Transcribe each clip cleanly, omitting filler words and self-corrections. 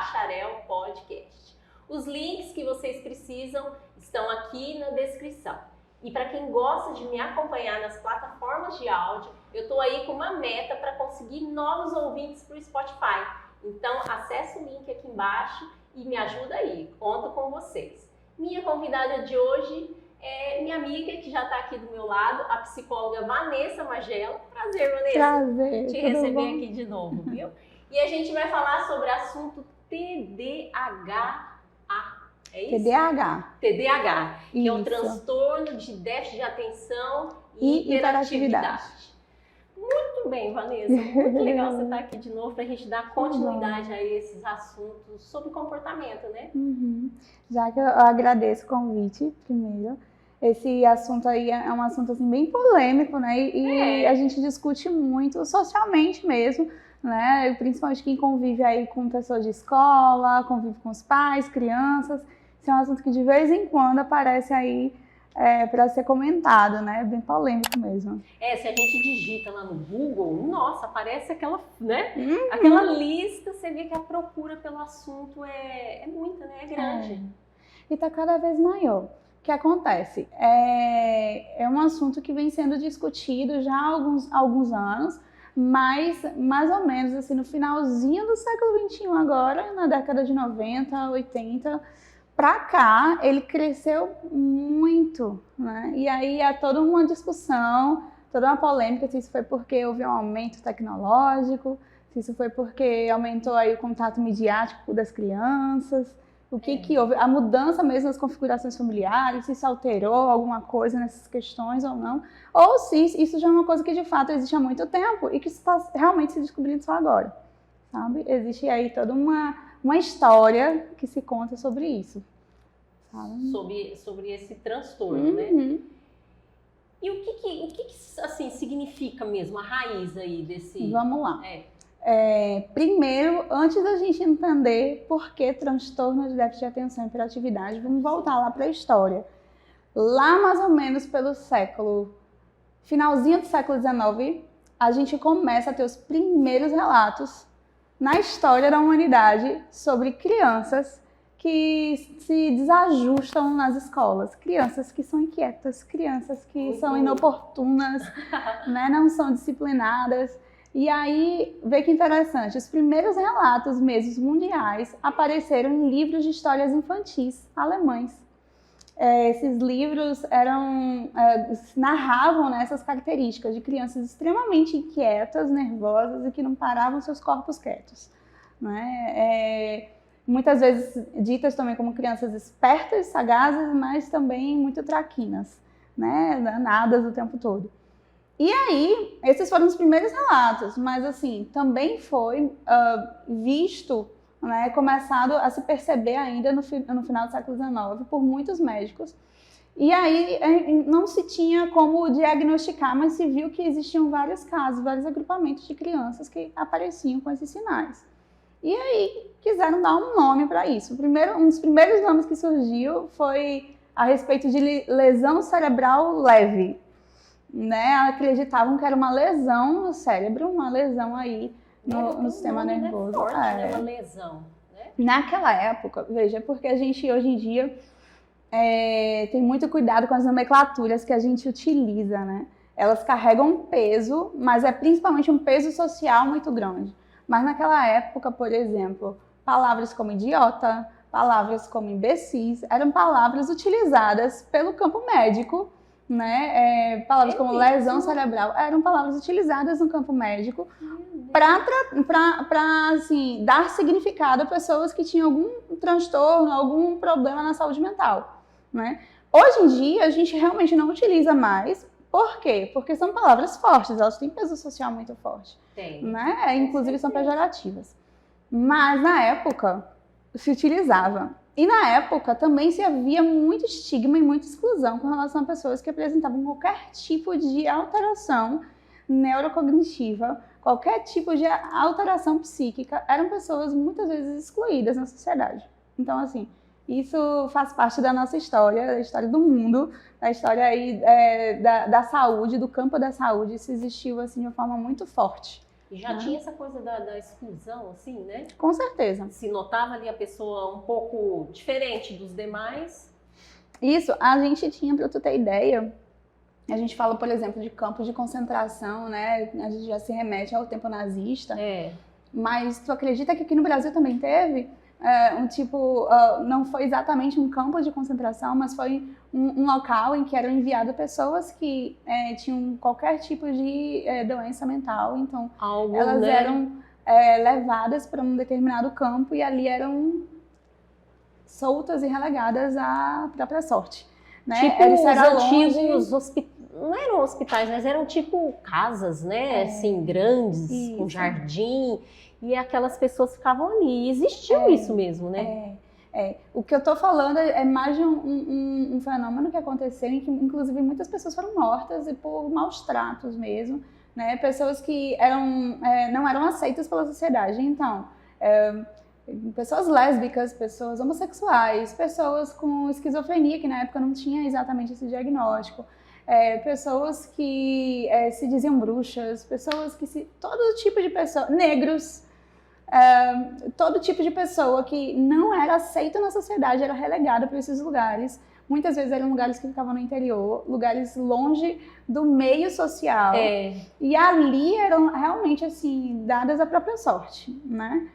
Bacharel Podcast. Os links que vocês precisam estão aqui na descrição. E para quem gosta de me acompanhar nas plataformas de áudio, eu estou aí com uma meta para conseguir novos ouvintes para o Spotify. Então, acesse o link aqui embaixo e me ajuda aí. Conto com vocês. Minha convidada de hoje é minha amiga, que já está aqui do meu lado, a psicóloga Vanessa Magela. Prazer, Vanessa. Prazer. Te receber aqui de novo, viu? E a gente vai falar sobre o assunto TDAH. É isso? TDAH. TDAH, que é um Isso. transtorno de déficit de atenção E e hiperatividade. hiperatividade. Muito bem, Vanessa. Muito legal você estar aqui de novo para a gente dar continuidade a esses assuntos sobre comportamento, né? Já que eu agradeço o convite, primeiro. Esse assunto aí é um assunto assim, bem polêmico, né? E a gente discute muito socialmente mesmo, né? Principalmente quem convive aí com pessoas de escola, convive com os pais, crianças. Esse é um assunto que de vez em quando aparece aí para ser comentado, né? Bem polêmico mesmo. Se a gente digita lá no Google, nossa, aparece aquela, né? Aquela lista, você vê que a procura pelo assunto é muita, né? É grande. E está cada vez maior. O que acontece? É um assunto que vem sendo discutido já há alguns anos, mas mais ou menos assim, no finalzinho do século XXI agora, na década de 90, 80, para cá, ele cresceu muito, né? E aí há toda uma discussão, toda uma polêmica, se isso foi porque houve um aumento tecnológico, se isso foi porque aumentou aí o contato midiático das crianças, o que houve, a mudança mesmo das configurações familiares, se isso alterou alguma coisa nessas questões ou não, ou se isso já é uma coisa que de fato existe há muito tempo e que está realmente se descobrindo só agora, sabe? Existe aí toda uma história que se conta sobre isso, sabe? Sobre esse transtorno, né? E o que assim, significa mesmo a raiz aí desse... Vamos lá. Primeiro, antes da gente entender por que transtorno de déficit de atenção e hiperatividade, vamos voltar lá para a história. Lá mais ou menos pelo finalzinho do século XIX, a gente começa a ter os primeiros relatos na história da humanidade sobre crianças que se desajustam nas escolas, crianças que são inquietas, crianças que são inoportunas, né, não são disciplinadas. E aí, vê que interessante, os primeiros relatos mesmo mundiais apareceram em livros de histórias infantis alemães. Esses livros narravam, né, essas características de crianças extremamente inquietas, nervosas e que não paravam seus corpos quietos, né? Muitas vezes ditas também como crianças espertas, sagazes, mas também muito traquinas, né? Danadas o tempo todo. E aí, esses foram os primeiros relatos, mas assim, também foi visto, né, começado a se perceber ainda no final do século XIX por muitos médicos. E aí não se tinha como diagnosticar, mas se viu que existiam vários casos, vários agrupamentos de crianças que apareciam com esses sinais. E aí quiseram dar um nome para isso. Um dos primeiros nomes que surgiu foi a respeito de lesão cerebral leve. Né, acreditavam que era uma lesão no cérebro, uma lesão aí no sistema nervoso. Forte, né? Uma lesão, né? Naquela época, veja, porque a gente hoje em dia tem muito cuidado com as nomenclaturas que a gente utiliza, né? Elas carregam um peso, mas é principalmente um peso social muito grande. Mas naquela época, por exemplo, palavras como idiota, palavras como imbecis, eram palavras utilizadas pelo campo médico, né? Palavras como lesão cerebral eram palavras utilizadas no campo médico para assim, dar significado a pessoas que tinham algum transtorno, algum problema na saúde mental, né? Hoje em dia a gente realmente não utiliza mais. Por quê? Porque são palavras fortes, elas têm peso social muito forte, né? Inclusive são pejorativas. Mas na época se utilizava. E na época também se havia muito estigma e muita exclusão com relação a pessoas que apresentavam qualquer tipo de alteração neurocognitiva, qualquer tipo de alteração psíquica, eram pessoas muitas vezes excluídas na sociedade. Então, assim, isso faz parte da nossa história, da história do mundo, da história aí, da saúde, do campo da saúde. Isso existiu assim, de uma forma muito forte E já tinha essa coisa da exclusão, assim, né? Com certeza. Se notava ali a pessoa um pouco diferente dos demais. Isso, a gente tinha, para tu ter ideia, a gente fala, por exemplo, de campos de concentração, né? A gente já se remete ao tempo nazista. Mas tu acredita que aqui no Brasil também teve não foi exatamente um campo de concentração, mas foi um local em que eram enviadas pessoas que tinham qualquer tipo de doença mental. Então, elas eram levadas para um determinado campo e ali eram soltas e relegadas à própria sorte. Né? Tipo os antigos não eram hospitais, mas eram tipo casas, né? Assim, grandes, isso, com jardim. E aquelas pessoas ficavam ali. Existiu isso mesmo, né? O que eu tô falando é mais de um fenômeno que aconteceu em que, inclusive, muitas pessoas foram mortas e por maus tratos mesmo, né? Pessoas que não eram aceitas pela sociedade. Então, pessoas lésbicas, pessoas homossexuais, pessoas com esquizofrenia, que na época não tinha exatamente esse diagnóstico, pessoas que se diziam bruxas, pessoas que todo tipo de pessoa, negros, todo tipo de pessoa que não era aceita na sociedade era relegada para esses lugares. Muitas vezes eram lugares que ficavam no interior, lugares longe do meio social. E ali eram realmente assim dadas à própria sorte, né?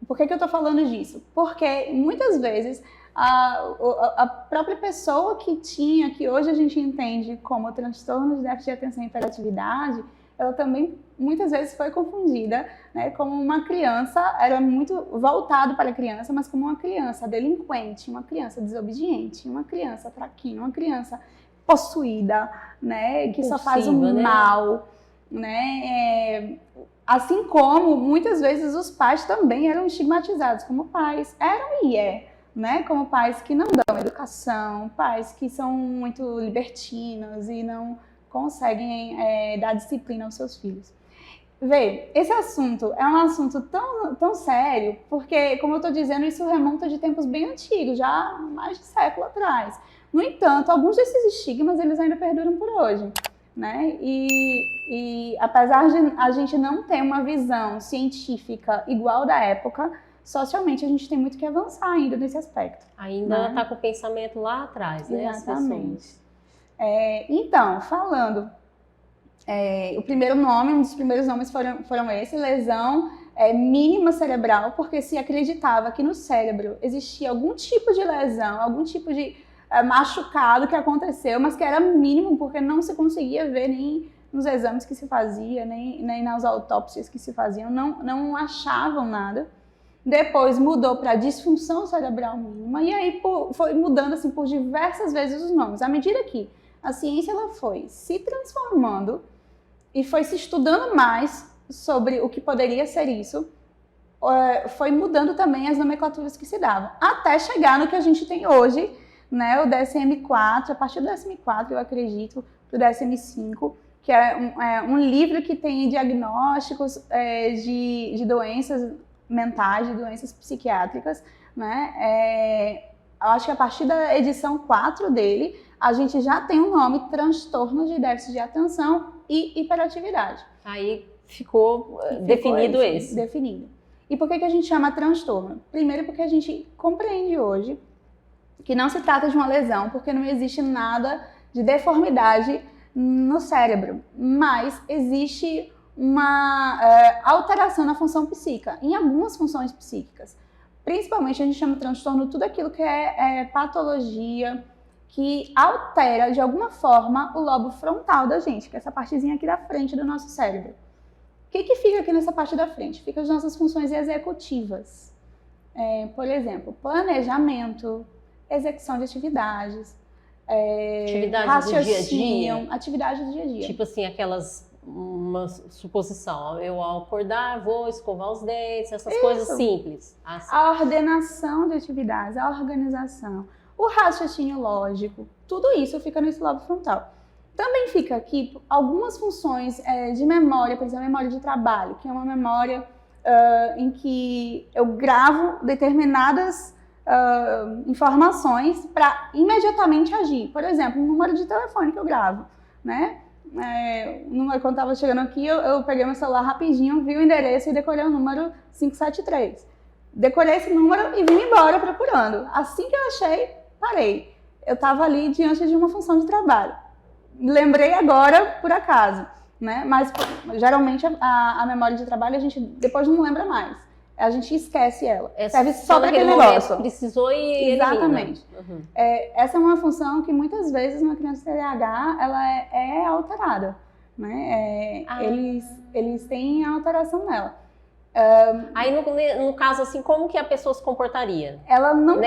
Por que eu estou falando disso? Porque muitas vezes a própria pessoa que hoje a gente entende como transtorno de déficit de atenção e hiperatividade, ela também muitas vezes foi confundida, né, como uma criança, era muito voltado para a criança, mas como uma criança delinquente, uma criança desobediente, uma criança traquina, uma criança possuída, né, que só faz o mal, né? Assim como muitas vezes os pais também eram estigmatizados como pais, eram e né? Como pais que não dão educação, pais que são muito libertinos e não conseguem dar disciplina aos seus filhos. Vê, esse assunto é um assunto tão sério, porque, como eu estou dizendo, isso remonta de tempos bem antigos, já mais de século atrás. No entanto, alguns desses estigmas, eles ainda perduram por hoje, né? E apesar de a gente não ter uma visão científica igual da época, socialmente a gente tem muito que avançar ainda nesse aspecto. Ainda está com o pensamento lá atrás, né? Exatamente. Então, falando, o primeiro nome, um dos primeiros nomes foram esse, lesão mínima cerebral, porque se acreditava que no cérebro existia algum tipo de lesão, algum tipo de machucado que aconteceu, mas que era mínimo, porque não se conseguia ver nem nos exames que se fazia, nem nas autópsias que se faziam, não achavam nada. Depois mudou para disfunção cerebral mínima, e aí foi mudando assim, por diversas vezes os nomes. À medida que a ciência ela foi se transformando e foi se estudando mais sobre o que poderia ser isso, foi mudando também as nomenclaturas que se davam, até chegar no que a gente tem hoje, né, o DSM-4, a partir do DSM-4, eu acredito, do DSM-5, que é um livro que tem diagnósticos de doenças mentais, de doenças psiquiátricas, né? Eu acho que a partir da edição 4 dele, a gente já tem um nome, transtorno de déficit de atenção e hiperatividade. Aí ficou definido esse. Definido. E por que a gente chama transtorno? Primeiro porque a gente compreende hoje que não se trata de uma lesão, porque não existe nada de deformidade no cérebro, mas existe uma alteração na função psíquica, em algumas funções psíquicas. Principalmente a gente chama de transtorno tudo aquilo que é patologia, que altera de alguma forma o lobo frontal da gente, que é essa partezinha aqui da frente do nosso cérebro. O que fica aqui nessa parte da frente? Fica as nossas funções executivas. Por exemplo, planejamento, execução de atividades, atividades do dia a dia. Atividades do dia a dia. Tipo assim, uma suposição, eu ao acordar vou escovar os dentes, essas coisas simples. Assim. A ordenação de atividades, a organização, o raciocínio lógico, tudo isso fica nesse lobo frontal. Também fica aqui algumas funções de memória, por exemplo, a memória de trabalho, que é uma memória em que eu gravo determinadas informações para imediatamente agir. Por exemplo, um número de telefone que eu gravo, né? Quando estava chegando aqui, eu peguei meu celular rapidinho, vi o endereço e decorei o número 573. Decorei esse número e vim embora procurando. Assim que eu achei, parei. Eu estava ali diante de uma função de trabalho. Lembrei agora, por acaso, né? Mas geralmente a memória de trabalho a gente depois não lembra mais. A gente esquece ela. Serve só para aquele negócio. Precisou e exatamente. Essa é uma função que muitas vezes uma criança TDAH ela é alterada, né? Eles têm alteração nela. Aí no caso assim, como que a pessoa se comportaria? Ela não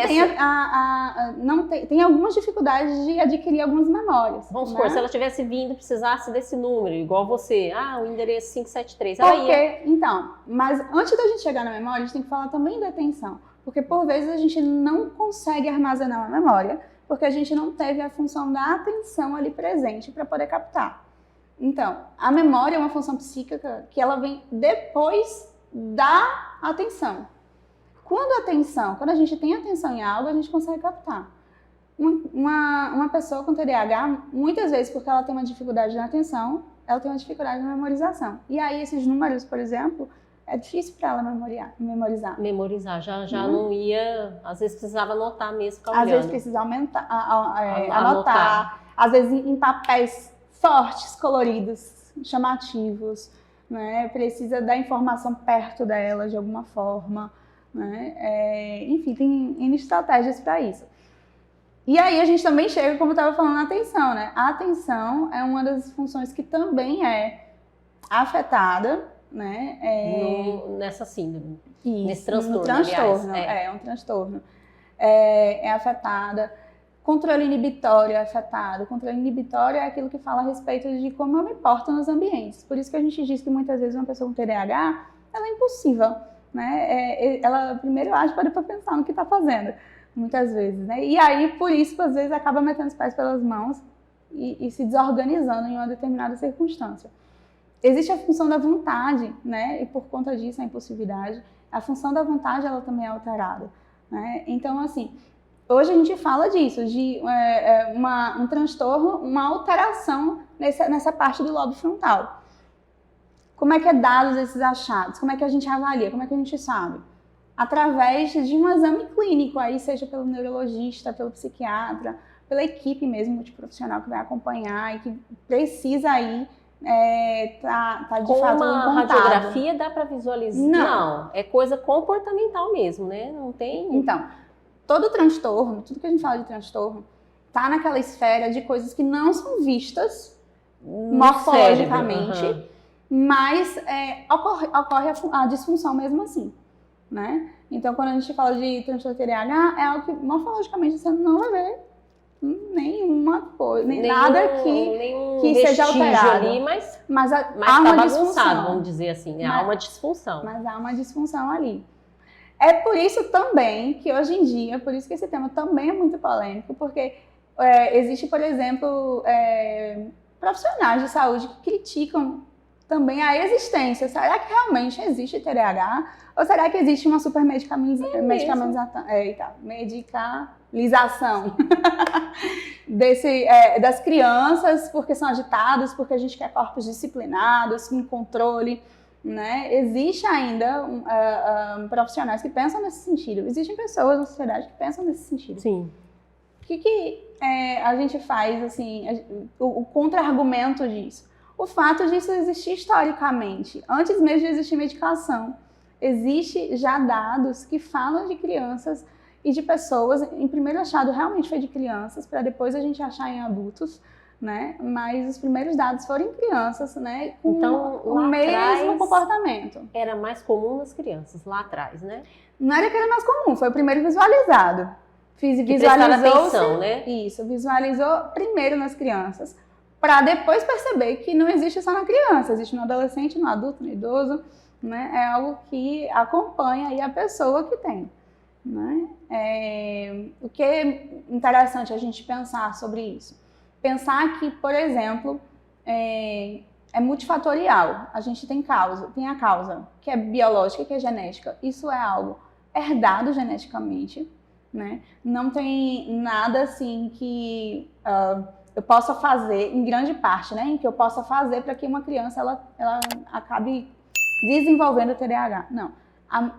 tem algumas dificuldades de adquirir algumas memórias. Vamos supor, se ela tivesse vindo e precisasse desse número, igual você, o endereço 573, Então, mas antes da gente chegar na memória, a gente tem que falar também da atenção. Porque por vezes a gente não consegue armazenar uma memória, porque a gente não teve a função da atenção ali presente para poder captar. Então, a memória é uma função psíquica que ela vem depois da atenção. Quando a gente tem atenção em algo, a gente consegue captar. Uma pessoa com TDAH, muitas vezes, porque ela tem uma dificuldade na atenção, ela tem uma dificuldade na memorização. E aí, esses números, por exemplo, é difícil para ela memorizar. Memorizar, já não ia... Às vezes precisava anotar mesmo, ficar olhando. Às vezes precisa anotar. Às vezes em papéis fortes, coloridos, chamativos. Né? Precisa da informação perto dela de alguma forma, né? Enfim, tem N estratégias para isso. E aí a gente também chega, como eu estava falando, na atenção, né? A atenção é uma das funções que também é afetada, né? Nessa síndrome, isso, nesse transtorno, no transtorno, aliás. É um transtorno. É afetada. Controle inibitório é afetado. Controle inibitório é aquilo que fala a respeito de como eu me porto nos ambientes. Por isso que a gente diz que muitas vezes uma pessoa com TDAH, ela é impulsiva, né? Ela primeiro age para depois pensar no que está fazendo, muitas vezes, né? E aí, por isso, às vezes, acaba metendo os pés pelas mãos e se desorganizando em uma determinada circunstância. Existe a função da vontade, né? E por conta disso, a impulsividade. A função da vontade, ela também é alterada, né? Então, assim... Hoje a gente fala disso, de um transtorno, uma alteração nessa parte do lobo frontal. Como é que é dados esses achados? Como é que a gente avalia? Como é que a gente sabe? Através de um exame clínico, aí seja pelo neurologista, pelo psiquiatra, pela equipe mesmo multiprofissional que vai acompanhar e que precisa aí tá de com fato uma contado. Radiografia dá para visualizar? Não, é coisa comportamental mesmo, né? Não tem... Então... Todo transtorno, tudo que a gente fala de transtorno, tá naquela esfera de coisas que não são vistas morfologicamente, mas ocorre a disfunção mesmo assim, né? Então, quando a gente fala de transtorno TDAH, é algo que morfologicamente você não vai ver nenhuma coisa, nada que seja alterado. Ali, mas há tá uma bagunçado, disfunção. vamos dizer assim, né? Há uma disfunção. Mas há uma disfunção ali. É por isso também que hoje em dia, por isso que esse tema também é muito polêmico, porque existe, por exemplo, profissionais de saúde que criticam também a existência. Será que realmente existe TDAH? Ou será que existe uma medicalização das crianças porque são agitadas, porque a gente quer corpos disciplinados, com controle? Né? Existe ainda profissionais que pensam nesse sentido. Existem pessoas na sociedade que pensam nesse sentido. Sim. O que a gente faz, assim, o contra-argumento disso? O fato disso existir historicamente. Antes mesmo de existir medicação, existe já dados que falam de crianças e de pessoas. Em primeiro achado realmente foi de crianças, para depois a gente achar em adultos. Né? Mas os primeiros dados foram em crianças, né? Com então, o mesmo comportamento. Era mais comum nas crianças, lá atrás, né? Não era que era mais comum, foi o primeiro visualizado. Visualizou atenção, né? Isso, visualizou primeiro nas crianças, para depois perceber que não existe só na criança, existe no adolescente, no adulto, no idoso, né? É algo que acompanha aí a pessoa que tem. Né? O que é interessante a gente pensar sobre isso? Pensar que, por exemplo, é multifatorial. A gente tem a causa, que é biológica, que é genética. Isso é algo herdado geneticamente, né? Não tem nada assim que eu possa fazer, em grande parte, né, em que eu possa fazer para que uma criança ela acabe desenvolvendo o TDAH. Não.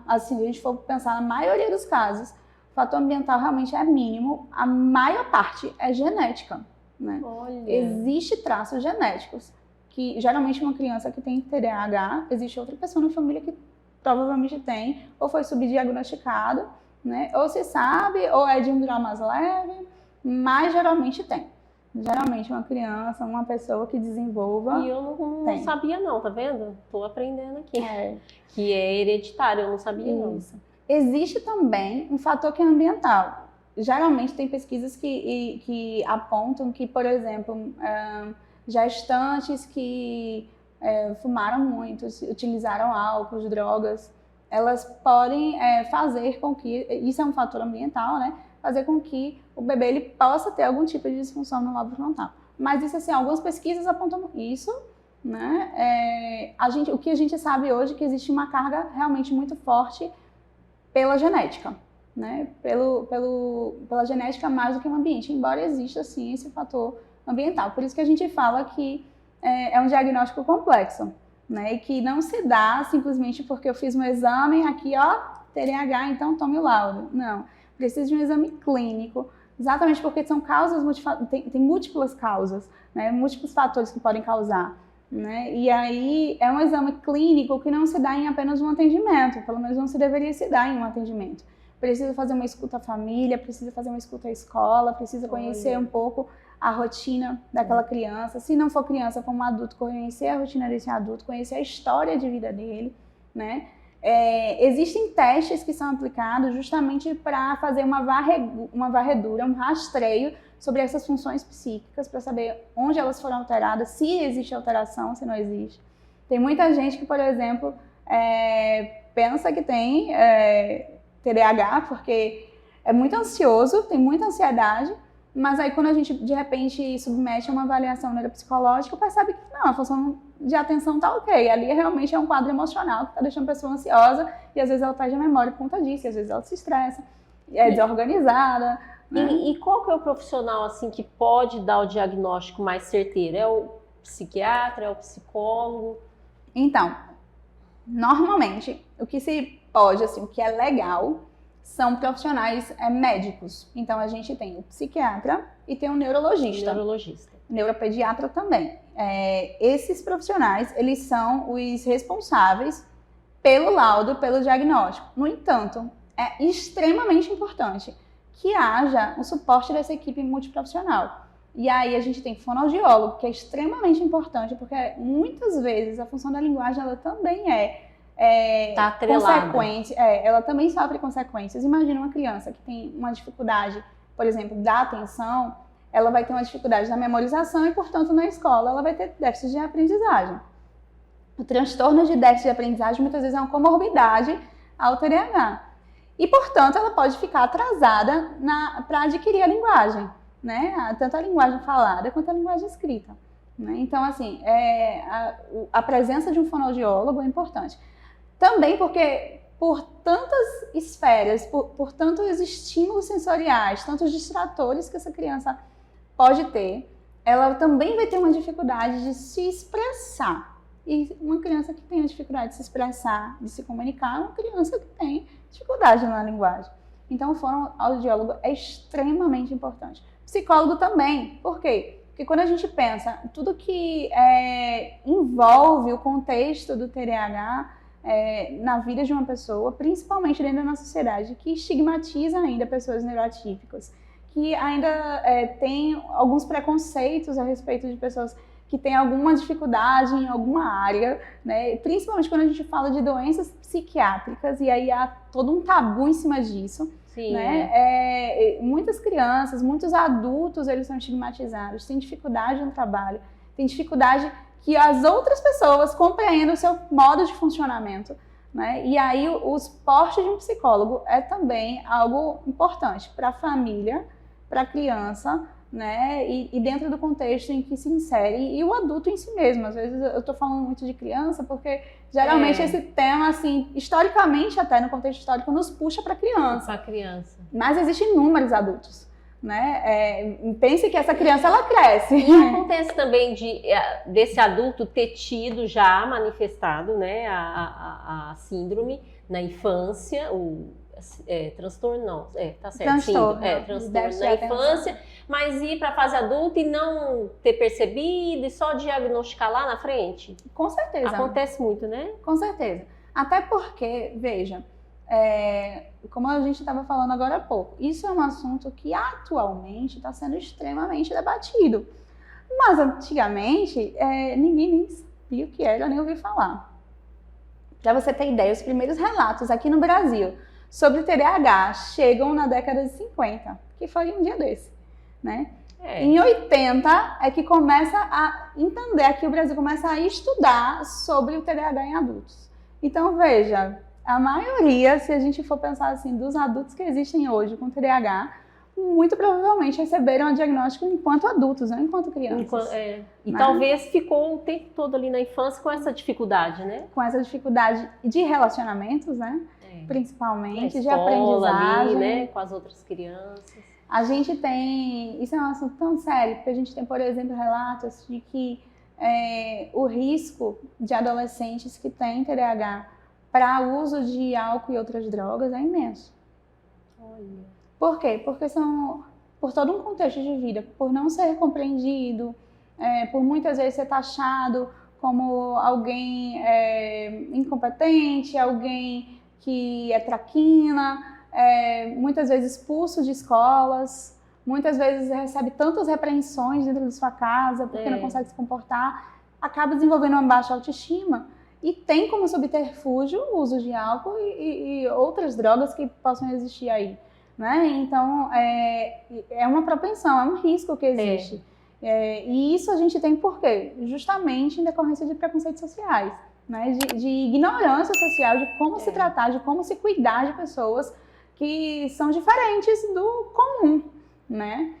Assim, se a gente for pensar na maioria dos casos, o fator ambiental realmente é mínimo, a maior parte é genética, né? Olha. Existem traços genéticos, que geralmente uma criança que tem TDAH, existe outra pessoa na família que provavelmente tem, ou foi subdiagnosticado, né? Ou se sabe, ou é de um grau mais leve, mas geralmente tem. Geralmente uma criança, uma pessoa que desenvolva... E eu não sabia não, tá vendo? Tô aprendendo aqui. Que é hereditário, eu não sabia não. Existe também um fator que é ambiental. Geralmente tem pesquisas que apontam que, por exemplo, gestantes que fumaram muito, utilizaram álcool, drogas, elas podem fazer com que, isso é um fator ambiental, né? Fazer com que o bebê ele possa ter algum tipo de disfunção no lobo frontal. Mas isso, assim, algumas pesquisas apontam isso, né? O que a gente sabe hoje é que existe uma carga realmente muito forte pela genética, né? Pela genética mais do que o ambiente, embora exista, sim, esse fator ambiental. Por isso que a gente fala que é um diagnóstico complexo, né? E que não se dá simplesmente porque eu fiz um exame aqui, ó, TDAH, então tome o laudo. Não. Precisa de um exame clínico, exatamente porque são causas, tem múltiplas causas, né? Múltiplos fatores que podem causar, né? E aí é um exame clínico que não se dá em apenas um atendimento, pelo menos não se deveria se dar em um atendimento. Precisa fazer uma escuta à família, precisa fazer uma escuta à escola, precisa conhecer um pouco a rotina daquela criança. Se não for criança, como adulto, conhecer a rotina desse adulto, conhecer a história de vida dele, né? Existem testes que são aplicados justamente para fazer uma varredura, um rastreio sobre essas funções psíquicas, para saber onde elas foram alteradas, se existe alteração, se não existe. Tem muita gente que, por exemplo, pensa que tem TDAH porque é muito ansioso, tem muita ansiedade, mas aí quando a gente, de repente, submete a uma avaliação neuropsicológica, percebe que não, a função de atenção tá ok. Ali realmente é um quadro emocional que tá deixando a pessoa ansiosa e às vezes ela perde a memória por conta disso, e às vezes ela se estressa, é desorganizada. Né? E qual que é o profissional assim que pode dar o diagnóstico mais certeiro? É o psiquiatra, é o psicólogo? Então, normalmente, o que se pode, assim, o que é legal, são profissionais médicos. Então, a gente tem o psiquiatra e tem o neurologista. Neuropediatra também. Esses profissionais, eles são os responsáveis pelo laudo, pelo diagnóstico. No entanto, é extremamente importante que haja o suporte dessa equipe multiprofissional. E aí a gente tem fonoaudiólogo, que é extremamente importante, porque muitas vezes a função da linguagem ela também tá atrelada. Consequente, ela também sofre consequências. Imagina uma criança que tem uma dificuldade, por exemplo, da atenção, ela vai ter uma dificuldade na memorização e, portanto, na escola ela vai ter déficit de aprendizagem. O transtorno de déficit de aprendizagem muitas vezes é uma comorbidade ao TDAH. E, portanto, ela pode ficar atrasada para adquirir a linguagem, né? Tanto a linguagem falada quanto a linguagem escrita. Né? Então, assim, a presença de um fonoaudiólogo é importante. Também porque, por tantas esferas, por tantos estímulos sensoriais, tantos distratores que essa criança pode ter, ela também vai ter uma dificuldade de se expressar. E uma criança que tem a dificuldade de se expressar, de se comunicar, é uma criança que tem dificuldade na linguagem. Então, o fonoaudiólogo é extremamente importante. Psicólogo também. Por quê? Porque quando a gente pensa tudo que envolve o contexto do TDAH na vida de uma pessoa, principalmente dentro da nossa sociedade, que estigmatiza ainda pessoas neuroatípicas, que ainda tem alguns preconceitos a respeito de pessoas que têm alguma dificuldade em alguma área, né? Principalmente quando a gente fala de doenças psiquiátricas, e aí há todo um tabu em cima disso. Sim. Né? Muitas crianças, muitos adultos, eles são estigmatizados, têm dificuldade no trabalho, têm dificuldade que as outras pessoas compreendam o seu modo de funcionamento. Né? E aí o suporte de um psicólogo é também algo importante para a família, para a criança, né? E dentro do contexto em que se insere, e o adulto em si mesmo. Às vezes eu estou falando muito de criança, porque geralmente esse tema, assim, historicamente até, no contexto histórico, nos puxa para a criança. Para a criança. Mas existem inúmeros adultos, né? Pense que essa criança, ela cresce. E acontece também desse adulto ter tido já manifestado, né, a síndrome na infância, transtorno não, tá certo, transtorno na infância, mas ir para a fase adulta e não ter percebido e só diagnosticar lá na frente? Com certeza. Acontece muito, né? Com certeza. Até porque, veja, como a gente estava falando agora há pouco, isso é um assunto que atualmente está sendo extremamente debatido. Mas antigamente, ninguém nem sabia o que era, nem ouviu falar. Para você ter ideia, os primeiros relatos aqui no Brasil sobre o TDAH chegam na década de 50, que foi um dia desse, né? Em 80 é que começa a entender, aqui o Brasil começa a estudar sobre o TDAH em adultos. Então, veja, a maioria, se a gente for pensar assim, dos adultos que existem hoje com TDAH, muito provavelmente receberam o diagnóstico enquanto adultos, não enquanto crianças. E talvez ficou o tempo todo ali na infância com essa dificuldade, né? Com essa dificuldade de relacionamentos, né? Principalmente, de aprendizagem. aprendizagem. Ali, né? Com as outras crianças. A gente tem, isso é um assunto tão sério, porque a gente tem, por exemplo, relatos de que o risco de adolescentes que têm TDAH para uso de álcool e outras drogas é imenso. Olha. Por quê? Porque são por todo um contexto de vida, por não ser compreendido, por muitas vezes ser taxado como alguém incompetente, alguém que é traquina, muitas vezes expulso de escolas, muitas vezes recebe tantas repreensões dentro da sua casa porque não consegue se comportar, acaba desenvolvendo uma baixa autoestima e tem como subterfúgio o uso de álcool e outras drogas que possam existir aí. Né? Então, é uma propensão, é um risco que existe. E isso a gente tem por quê? Justamente em decorrência de preconceitos sociais, né? De ignorância social, de como se tratar, de como se cuidar de pessoas que são diferentes do comum, né?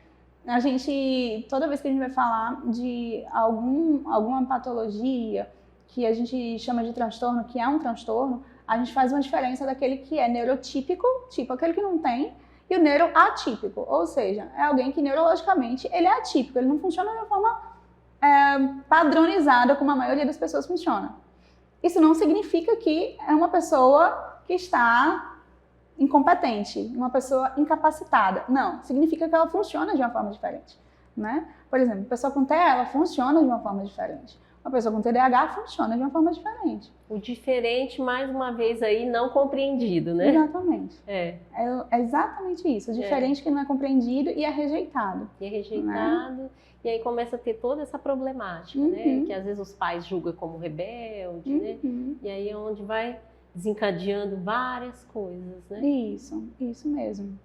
A gente, toda vez que a gente vai falar de alguma patologia que a gente chama de transtorno, que é um transtorno, a gente faz uma diferença daquele que é neurotípico, tipo aquele que não tem, e o neuroatípico, ou seja, é alguém que neurologicamente ele é atípico, ele não funciona de uma forma padronizada como a maioria das pessoas funciona. Isso não significa que é uma pessoa que está incompetente, uma pessoa incapacitada. Não, significa que ela funciona de uma forma diferente, né? Por exemplo, a pessoa com TEA, ela funciona de uma forma diferente. Uma pessoa com TDAH funciona de uma forma diferente. O diferente, mais uma vez aí, não compreendido, né? Exatamente. É exatamente isso. O diferente que não é compreendido e é rejeitado. E é rejeitado. Né? E aí começa a ter toda essa problemática, né? Que às vezes os pais julgam como rebelde, né? E aí é onde vai desencadeando várias coisas, né? Isso mesmo.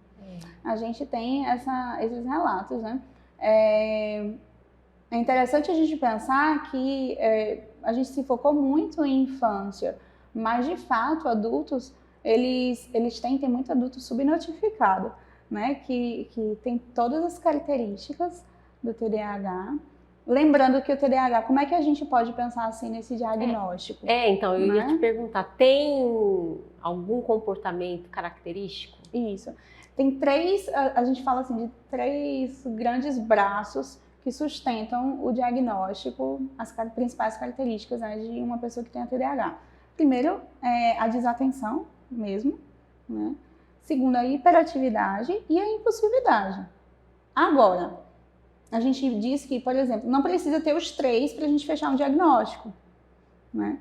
A gente tem esses relatos, né? É interessante a gente pensar que a gente se focou muito em infância, mas de fato adultos, eles tem muito adulto subnotificado, né? Que tem todas as características do TDAH. Lembrando que o TDAH, como é que a gente pode pensar assim nesse diagnóstico? Então, eu ia te perguntar, tem algum comportamento característico? Isso. Tem a gente fala assim, de 3 grandes braços que sustentam o diagnóstico, as principais características, né, de uma pessoa que tem a TDAH. Primeiro, a desatenção mesmo, né? Segundo, a hiperatividade e a impulsividade. Agora, a gente diz que, por exemplo, não precisa ter os 3 para a gente fechar um diagnóstico, né?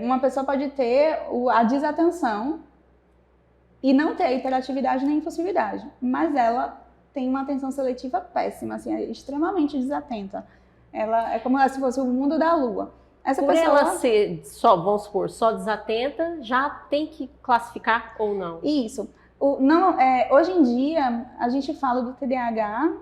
Uma pessoa pode ter a desatenção e não ter a hiperatividade nem a impulsividade, mas ela tem uma atenção seletiva péssima, assim, é extremamente desatenta. Ela é como se fosse o mundo da lua. Por ela ser, vamos supor, só desatenta, já tem que classificar ou não? Isso. Hoje em dia, a gente fala do TDAH,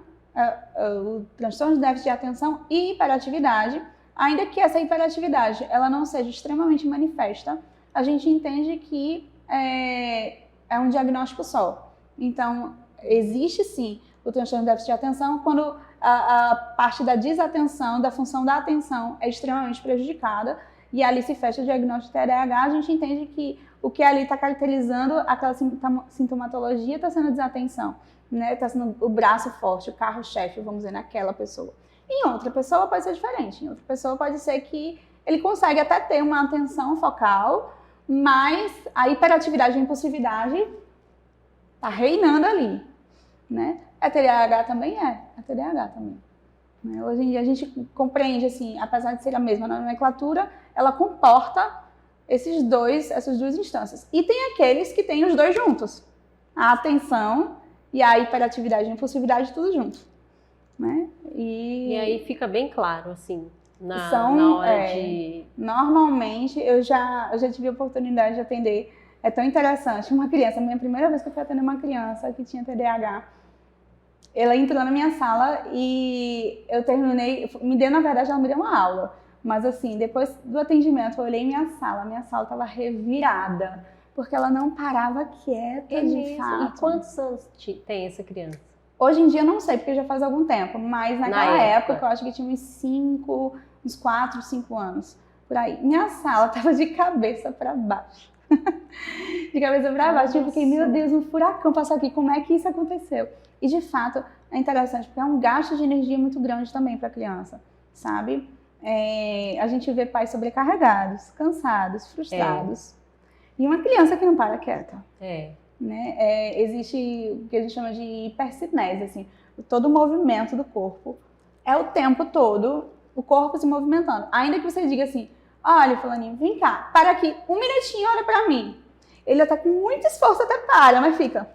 o transtorno de déficit de atenção e hiperatividade, ainda que essa hiperatividade ela não seja extremamente manifesta, a gente entende que é um diagnóstico só. Então, existe sim o transtorno de déficit de atenção quando a parte da desatenção, da função da atenção é extremamente prejudicada e ali se fecha o diagnóstico de TDAH, a gente entende que o que ali está caracterizando aquela sintomatologia está sendo desatenção. né? Está sendo o braço forte, o carro-chefe, vamos dizer, naquela pessoa. Em outra pessoa pode ser diferente. Em outra pessoa pode ser que ele consegue até ter uma atenção focal, mas a hiperatividade e a impulsividade está reinando ali, né? A TDAH também é TDAH também. Né? Hoje em dia a gente compreende, assim, apesar de ser a mesma nomenclatura, ela comporta essas duas instâncias. E tem aqueles que têm os dois juntos. A atenção e a hiperatividade e a impulsividade, tudo junto. Né? E aí fica bem claro, assim, na hora de... Normalmente, eu já tive a oportunidade de atender, é tão interessante, uma criança, a minha primeira vez que eu fui atender uma criança que tinha TDAH, ela entrou na minha sala e eu terminei, na verdade, ela me deu uma aula, mas assim, depois do atendimento, eu olhei minha sala estava revirada, porque ela não parava quieta, de fato. E quantos anos tem essa criança? Hoje em dia eu não sei, porque já faz algum tempo, mas naquela época eu acho que tinha uns 4, 5 anos, por aí. Minha sala estava de cabeça para baixo. De cabeça para baixo. Eu fiquei, meu Deus, um furacão passou aqui, como é que isso aconteceu? E de fato é interessante, porque é um gasto de energia muito grande também para a criança, sabe? A gente vê pais sobrecarregados, cansados, frustrados. E uma criança que não para quieta. Né? Existe o que a gente chama de hipercinese, assim, todo o movimento do corpo é o tempo todo o corpo se movimentando, ainda que você diga assim, olha, fulaninho, vem cá, para aqui, um minutinho, olha pra mim, ele até com muito esforço até para, mas fica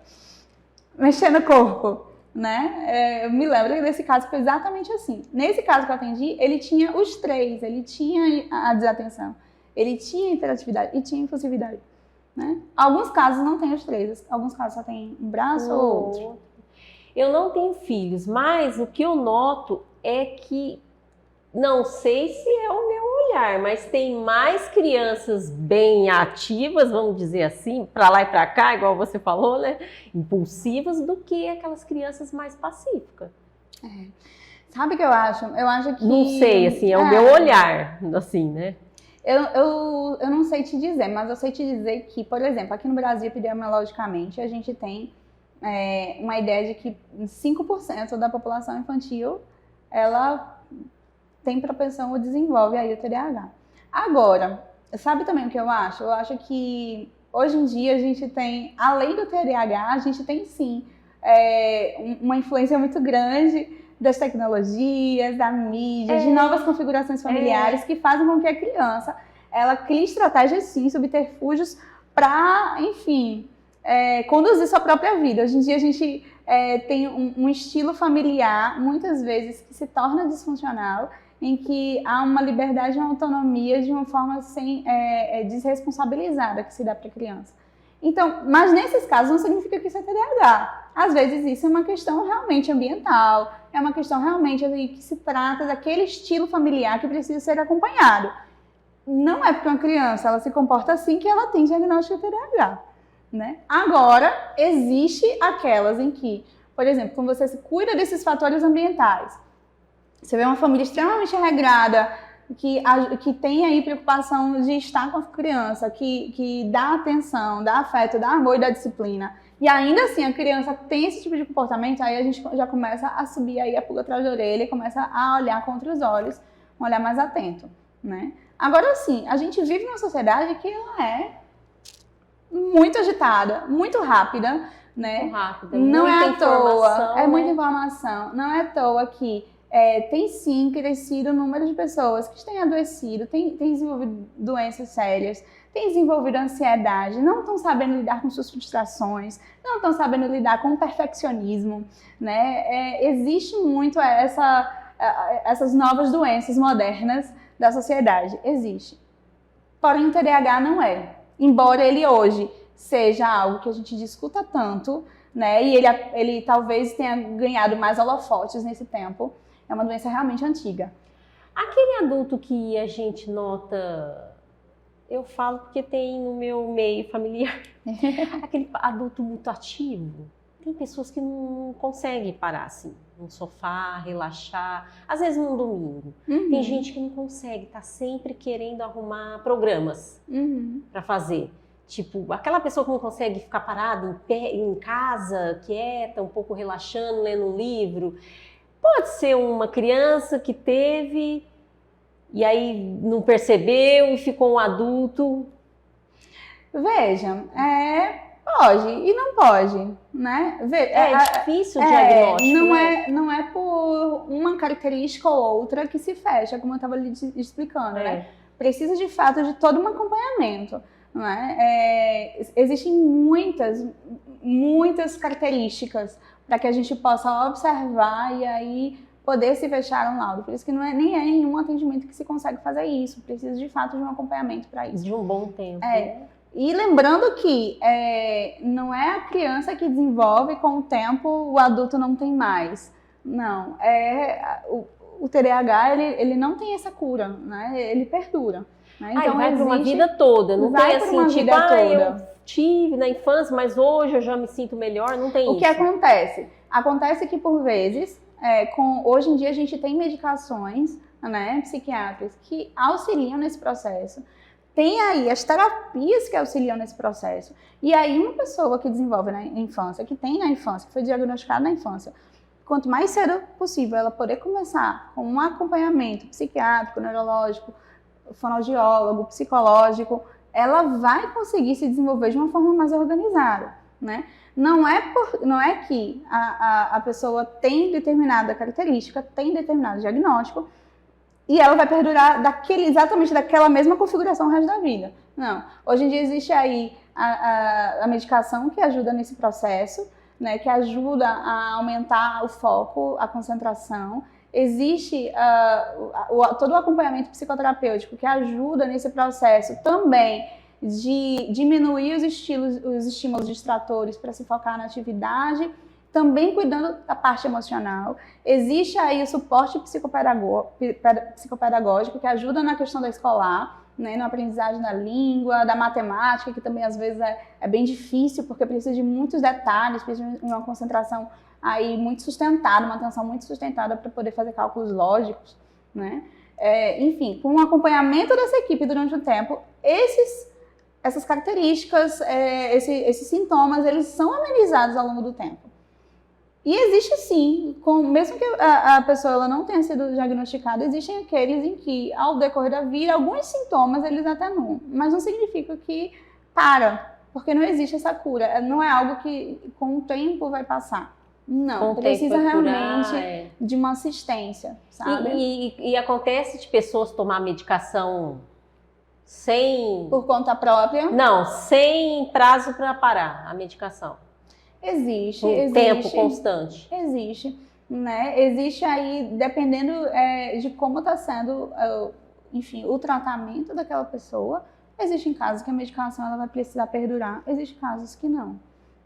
mexendo o corpo, né? Eu me lembro que nesse caso foi exatamente assim. Nesse caso que eu atendi, ele tinha os três, ele tinha a desatenção, ele tinha hiperatividade e tinha impulsividade. Né? Alguns casos não tem os três, alguns casos só tem um braço ou outro. Eu não tenho filhos, mas o que eu noto é que, não sei se é o meu olhar, mas tem mais crianças bem ativas, vamos dizer assim, para lá e para cá, igual você falou, né? Impulsivas, do que aquelas crianças mais pacíficas. Sabe o que eu acho? Eu acho que... Não sei, assim, é o meu olhar, assim, né? Eu não sei te dizer, mas eu sei te dizer que, por exemplo, aqui no Brasil, epidemiologicamente, a gente tem uma ideia de que 5% da população infantil, ela tem propensão ou desenvolve aí o TDAH. Agora, sabe também o que eu acho? Eu acho que hoje em dia a gente tem, além do TDAH, a gente tem sim uma influência muito grande das tecnologias, da mídia, de novas configurações familiares que fazem com que a criança ela crie estratégias, sim, subterfúgios para, enfim, conduzir sua própria vida. Hoje em dia a gente tem um estilo familiar, muitas vezes, que se torna disfuncional, em que há uma liberdade e uma autonomia de uma forma desresponsabilizada que se dá para a criança. Então, mas nesses casos não significa que isso é TDAH. Às vezes isso é uma questão realmente ambiental, é uma questão realmente que se trata daquele estilo familiar que precisa ser acompanhado. Não é porque uma criança ela se comporta assim que ela tem diagnóstico de TDAH. Né? Agora, existe aquelas em que, por exemplo, quando você se cuida desses fatores ambientais, você vê uma família extremamente regrada, que tem aí preocupação de estar com a criança, que dá atenção, dá afeto, dá amor e dá disciplina, e ainda assim a criança tem esse tipo de comportamento, aí a gente já começa a subir aí a pulga atrás da orelha e começa a olhar com outros olhos, um olhar mais atento, né? Agora sim, a gente vive numa sociedade que ela é muito agitada, muito rápida, né? Muito rápida, não é à toa, né? Muita informação, não é à toa que tem sim crescido o número de pessoas que têm adoecido, têm desenvolvido doenças sérias, têm desenvolvido ansiedade, não estão sabendo lidar com suas frustrações, não estão sabendo lidar com o perfeccionismo, né? Existe muito essas novas doenças modernas da sociedade, existe. Porém, o TDAH não é. Embora ele hoje seja algo que a gente discuta tanto, né? E ele talvez tenha ganhado mais holofotes nesse tempo, é uma doença realmente antiga. Aquele adulto que a gente nota, eu falo porque tem no meu meio familiar, aquele adulto muito ativo. Tem pessoas que não conseguem parar assim, no sofá, relaxar, às vezes num domingo. Tem gente que não consegue, tá sempre querendo arrumar programas para fazer. Tipo, aquela pessoa que não consegue ficar parada em pé, em casa, quieta, um pouco relaxando, lendo um livro. Pode ser uma criança que teve e aí não percebeu e ficou um adulto. Veja, pode e não pode, né? É difícil o diagnóstico, não é por uma característica ou outra que se fecha, como eu estava lhe explicando, né? Precisa de fato de todo um acompanhamento, não é? Existem muitas características para que a gente possa observar e aí poder se fechar um laudo. Por isso que nem é nenhum atendimento que se consegue fazer isso. Precisa de fato de um acompanhamento para isso. De um bom tempo. Né? E lembrando que não é a criança que desenvolve, com o tempo o adulto não tem mais. Não, o TDAH ele não tem essa cura, né? Ele perdura. Né? Então vai para uma vida toda, não tem assim, tipo, eu tive na infância, mas hoje eu já me sinto melhor, não tem isso. O que acontece? Acontece que por vezes, hoje em dia a gente tem medicações, né, psiquiátricas que auxiliam nesse processo. Tem aí as terapias que auxiliam nesse processo. E aí uma pessoa que desenvolve na infância, que tem na infância, que foi diagnosticada na infância, quanto mais cedo possível ela poder começar com um acompanhamento psiquiátrico, neurológico, fonoaudiólogo, psicológico, ela vai conseguir se desenvolver de uma forma mais organizada, né? Não é que a pessoa tem determinada característica, tem determinado diagnóstico, e ela vai perdurar exatamente daquela mesma configuração o resto da vida. Não. Hoje em dia existe aí a medicação que ajuda nesse processo, né, que ajuda a aumentar o foco, a concentração. Existe todo o acompanhamento psicoterapêutico que ajuda nesse processo também de diminuir os estímulos distratores para se focar na atividade, também cuidando da parte emocional. Existe aí o suporte psicopedagógico que ajuda na questão da escolar, né, na aprendizagem da língua, da matemática, que também às vezes é bem difícil, porque precisa de muitos detalhes, precisa de uma concentração aí muito sustentada, uma atenção muito sustentada para poder fazer cálculos lógicos, né? Enfim, com o acompanhamento dessa equipe durante o tempo, essas características, esses sintomas, eles são amenizados ao longo do tempo. E existe sim, mesmo que a pessoa ela não tenha sido diagnosticada, existem aqueles em que, ao decorrer da vida, alguns sintomas eles atenuam, mas não significa que porque não existe essa cura, não é algo que com o tempo vai passar. Não, precisa realmente de uma assistência, sabe? E acontece de pessoas tomar medicação sem... Por conta própria? Não, sem prazo para parar a medicação. Existe. Tempo constante. Existe, né? Existe aí, dependendo de como está sendo, enfim, o tratamento daquela pessoa, existem casos que a medicação ela vai precisar perdurar, existem casos que não.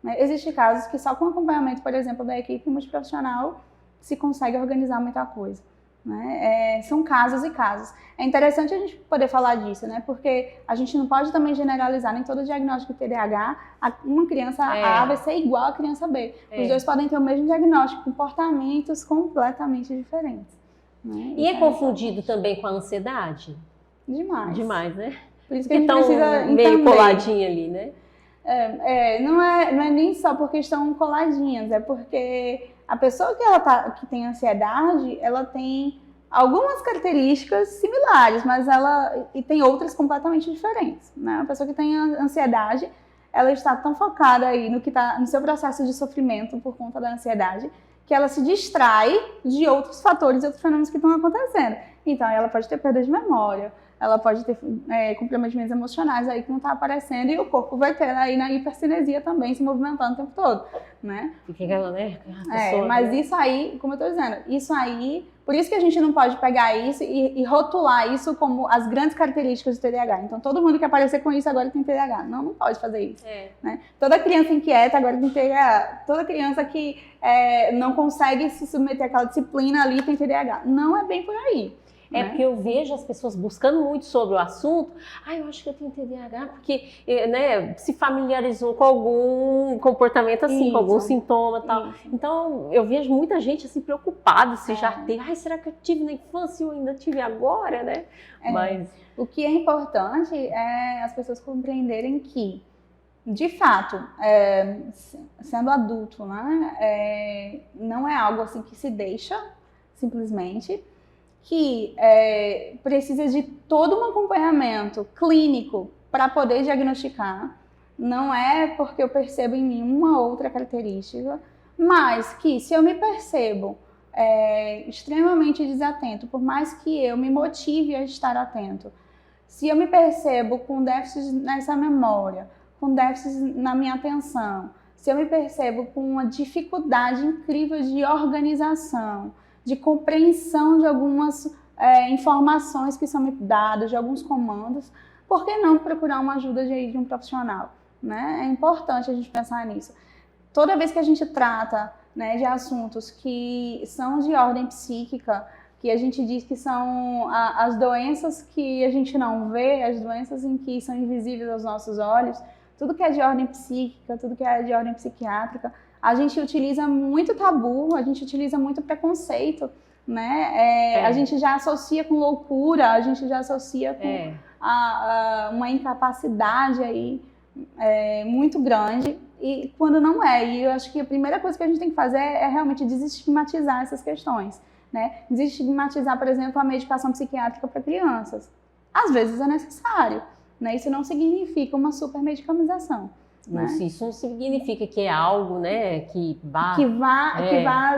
Né? Existem casos que só com acompanhamento, por exemplo, da equipe multiprofissional se consegue organizar muita coisa. Né? São casos e casos. É interessante a gente poder falar disso, né? Porque a gente não pode também generalizar, nem todo diagnóstico de TDAH, uma criança A vai ser igual à criança B. Os dois podem ter o mesmo diagnóstico, comportamentos completamente diferentes. Né? E é confundido também com a ansiedade? Demais. Demais, né? Por isso que a gente precisa meio entender. coladinha ali, né? Não é nem só porque estão coladinhas, é porque a pessoa que tem ansiedade, ela tem algumas características similares, mas ela tem outras completamente diferentes. Né? A pessoa que tem ansiedade, ela está tão focada aí no que está no seu processo de sofrimento por conta da ansiedade, que ela se distrai de outros fatores e outros fenômenos que estão acontecendo. Então, ela pode ter perda de memória, ela pode ter comprometimentos emocionais aí que não está aparecendo e o corpo vai ter aí na hipercinesia também se movimentando o tempo todo, né? Fica aquela, né? Mas isso aí, como eu estou dizendo, isso aí, por isso que a gente não pode pegar isso e rotular isso como as grandes características do TDAH. Então, todo mundo que aparecer com isso agora tem TDAH. Não pode fazer isso. Né? Toda criança inquieta agora tem TDAH. Toda criança que não consegue se submeter àquela disciplina ali tem TDAH. Não é bem por aí. Porque eu vejo as pessoas buscando muito sobre o assunto. Eu acho que eu tenho TDAH porque se familiarizou com algum comportamento assim, com algum sintoma e tal. Então, eu vejo muita gente assim preocupada se já teve. Será que eu tive na infância e eu ainda tive agora, né? Mas o que é importante é as pessoas compreenderem que de fato, sendo adulto, né, não é algo assim que se deixa simplesmente, que precisa de todo um acompanhamento clínico para poder diagnosticar. Não é porque eu percebo em mim uma outra característica, mas que se eu me percebo extremamente desatento, por mais que eu me motive a estar atento, se eu me percebo com déficits nessa memória, com déficits na minha atenção, se eu me percebo com uma dificuldade incrível de organização, de compreensão de algumas informações que são me dadas, de alguns comandos, por que não procurar uma ajuda de um profissional? Né? É importante a gente pensar nisso. Toda vez que a gente trata, né, de assuntos que são de ordem psíquica, que a gente diz que são as doenças que a gente não vê, as doenças em que são invisíveis aos nossos olhos, tudo que é de ordem psíquica, tudo que é de ordem psiquiátrica, a gente utiliza muito tabu, a gente utiliza muito preconceito, né? A gente já associa com loucura, a gente já associa com uma incapacidade aí muito grande, e quando não é. E eu acho que a primeira coisa que a gente tem que fazer é realmente desestigmatizar essas questões, né? Desestigmatizar, por exemplo, a medicação psiquiátrica para crianças. Às vezes é necessário, né? Isso não significa uma supermedicalização. Né? Isso não significa que é algo, né, que vá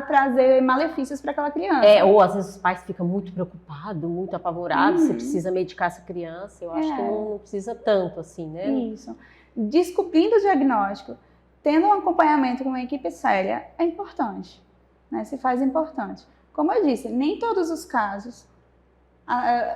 trazer malefícios para aquela criança. Ou às vezes os pais ficam muito preocupados, muito apavorados, você precisa medicar essa criança. Eu acho que não precisa tanto assim, né? Isso. Descobrindo o diagnóstico, tendo um acompanhamento com uma equipe séria, é importante, né? Se faz importante. Como eu disse, nem todos os casos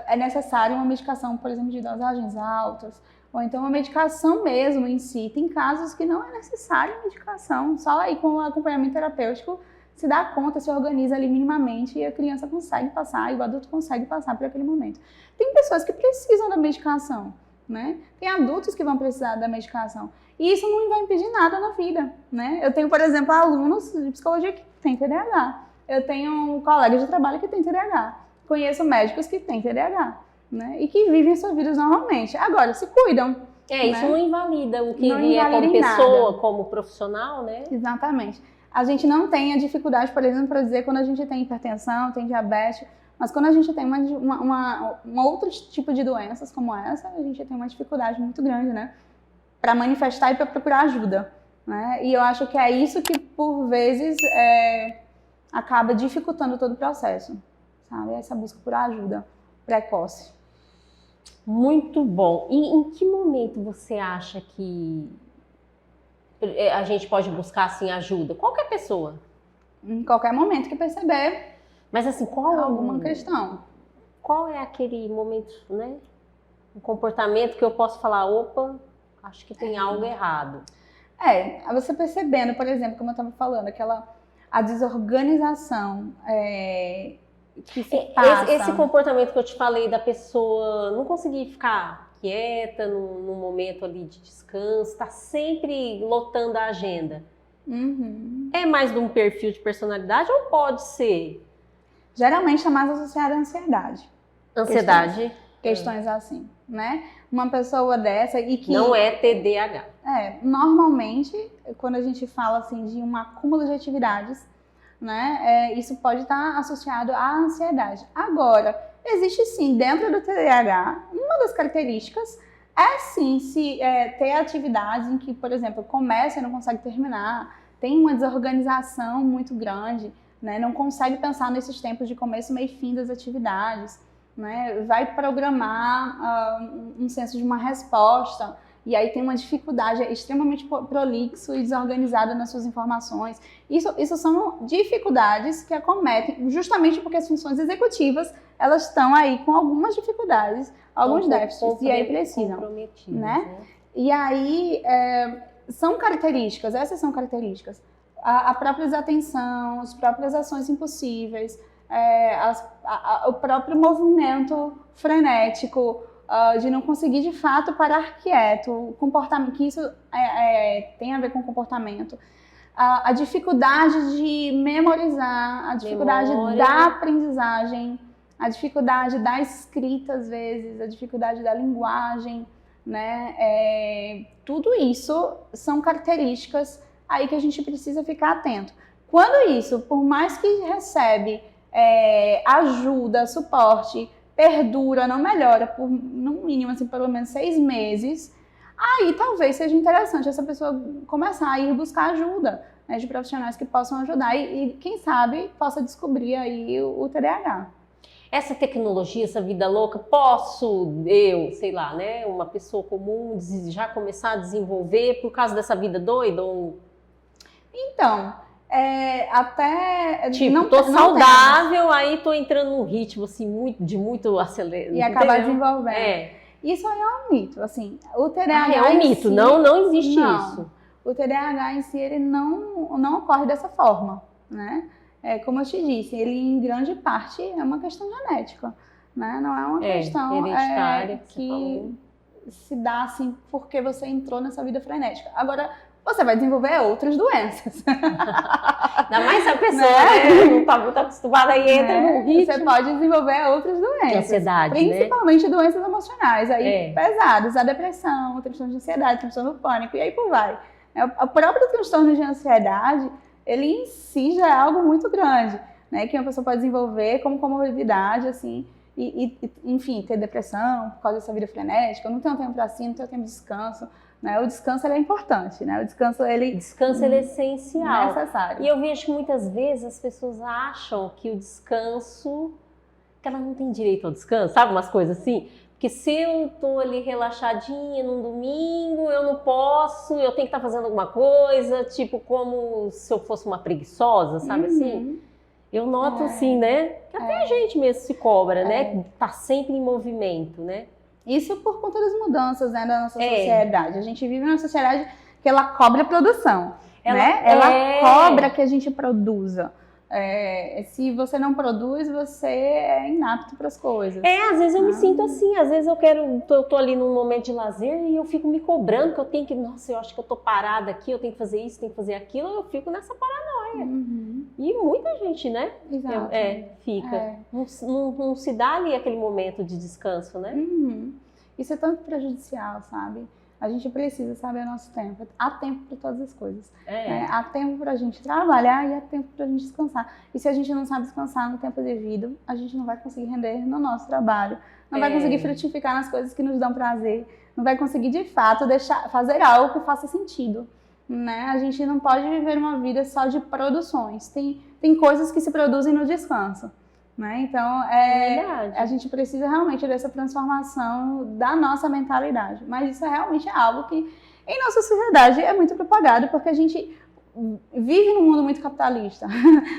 é necessário uma medicação, por exemplo, de dosagens altas, ou então uma medicação mesmo em si. Tem casos que não é necessário medicação, só aí com o acompanhamento terapêutico se dá conta, se organiza ali minimamente e a criança consegue passar, e o adulto consegue passar por aquele momento. Tem pessoas que precisam da medicação, né? Tem adultos que vão precisar da medicação. E isso não vai impedir nada na vida, né? Eu tenho, por exemplo, alunos de psicologia que têm TDAH. Eu tenho colegas de trabalho que têm TDAH. Conheço médicos que têm TDAH, né? E que vivem suas vidas normalmente. Agora, se cuidam. Isso não invalida o que é como pessoa, nada. Como profissional, né? Exatamente. A gente não tem a dificuldade, por exemplo, para dizer quando a gente tem hipertensão, tem diabetes, mas quando a gente tem um outro tipo de doenças como essa, a gente tem uma dificuldade muito grande, né? Para manifestar e para procurar ajuda, né? E eu acho que é isso que, por vezes, acaba dificultando todo o processo, sabe? Essa busca por ajuda precoce. Muito bom. E em que momento você acha que a gente pode buscar assim ajuda? Qualquer pessoa. Em qualquer momento que perceber. Mas assim, alguma questão. Qual é aquele momento, né? Um comportamento que eu posso falar, opa, acho que tem algo errado. Você percebendo, por exemplo, como eu estava falando, a desorganização que se passa. Esse comportamento que eu te falei da pessoa não conseguir ficar quieta num momento ali de descanso, tá sempre lotando a agenda. É mais de um perfil de personalidade ou pode ser? Geralmente está mais associado à ansiedade. Ansiedade? Questões assim, né? Uma pessoa dessa e que... Não é TDAH. Normalmente, quando a gente fala assim de um acúmulo de atividades, né? Isso pode estar associado à ansiedade. Agora, existe sim, dentro do TDAH, uma das características sim ter atividades em que, por exemplo, começa e não consegue terminar, tem uma desorganização muito grande, né? Não consegue pensar nesses tempos de começo, meio e fim das atividades, né? Vai programar um senso de uma resposta, e aí tem uma dificuldade extremamente prolixo e desorganizada nas suas informações. Isso são dificuldades que acometem, justamente porque as funções executivas, elas estão aí com algumas dificuldades, alguns déficits, e aí precisam, né? E aí, são características, essas são características. A própria desatenção, as próprias ações impossíveis, o próprio movimento frenético, de não conseguir de fato parar quieto, o comportamento, que isso tem a ver com comportamento, a dificuldade de memorizar, a dificuldade da aprendizagem, a dificuldade da escrita às vezes, a dificuldade da linguagem, né? Tudo isso são características aí que a gente precisa ficar atento. Quando isso, por mais que recebe ajuda, suporte, perdura, não melhora por, no mínimo, assim, pelo menos 6 meses, aí talvez seja interessante essa pessoa começar a ir buscar ajuda, né, de profissionais que possam ajudar e quem sabe, possa descobrir aí o TDAH. Essa tecnologia, essa vida louca, posso eu, sei lá, né, uma pessoa comum, já começar a desenvolver por causa dessa vida doida? Então, até... Tipo, não, tô não saudável, aí tô entrando num ritmo, assim, de muito acelerado. E acabar desenvolvendo. Isso aí é um mito, assim, o TDAH é um mito, si, não existe isso. O TDAH em si, ele não ocorre dessa forma, né? Como eu te disse, ele em grande parte é uma questão genética, né? Não é uma questão hereditária que se dá assim porque você entrou nessa vida frenética. Agora, você vai desenvolver outras doenças. Ainda mais se a pessoa não está muito acostumada e entra no ritmo. Você pode desenvolver outras doenças. Ansiedade, principalmente doenças emocionais, aí pesadas. A depressão, o transtorno de ansiedade, o transtorno do pânico, e aí por vai. O próprio transtorno de ansiedade, ele em si já é algo muito grande, né? Que uma pessoa pode desenvolver como comorbidade, assim, enfim, ter depressão por causa dessa vida frenética, não tenho tempo para si, não tenho tempo de descanso. Né? O descanso ele é importante, né? O descanso ele é essencial. Necessário. E eu vejo que muitas vezes as pessoas acham que o descanso, que ela não tem direito ao descanso, sabe? Umas coisas assim. Porque se eu tô ali relaxadinha num domingo, eu não posso, eu tenho que estar fazendo alguma coisa, tipo como se eu fosse uma preguiçosa, sabe assim? Eu noto assim, né? Que até a gente mesmo se cobra, né? Tá sempre em movimento, né? Isso por conta das mudanças, né, da nossa sociedade. A gente vive numa sociedade que ela cobra a produção, né? Ela cobra que a gente produza. Se você não produz, você é inapto para as coisas. Às vezes eu me sinto assim, às vezes eu tô ali num momento de lazer e eu fico me cobrando que eu tenho que, nossa, eu acho que eu tô parada aqui, eu tenho que fazer isso, tenho que fazer aquilo, eu fico nessa paranoia. E muita gente, né? Exato. Fica. Não se dá ali aquele momento de descanso, né? Isso é tanto prejudicial, sabe? A gente precisa saber o nosso tempo. Há tempo para todas as coisas. Há tempo para a gente trabalhar e há tempo para a gente descansar. E se a gente não sabe descansar no tempo devido, a gente não vai conseguir render no nosso trabalho. Não vai conseguir frutificar nas coisas que nos dão prazer. Não vai conseguir, de fato, fazer algo que faça sentido. Né? A gente não pode viver uma vida só de produções. Tem coisas que se produzem no descanso. Né? Então, a gente precisa realmente dessa transformação da nossa mentalidade. Mas isso realmente é algo que, em nossa sociedade, é muito propagado, porque a gente vive num mundo muito capitalista,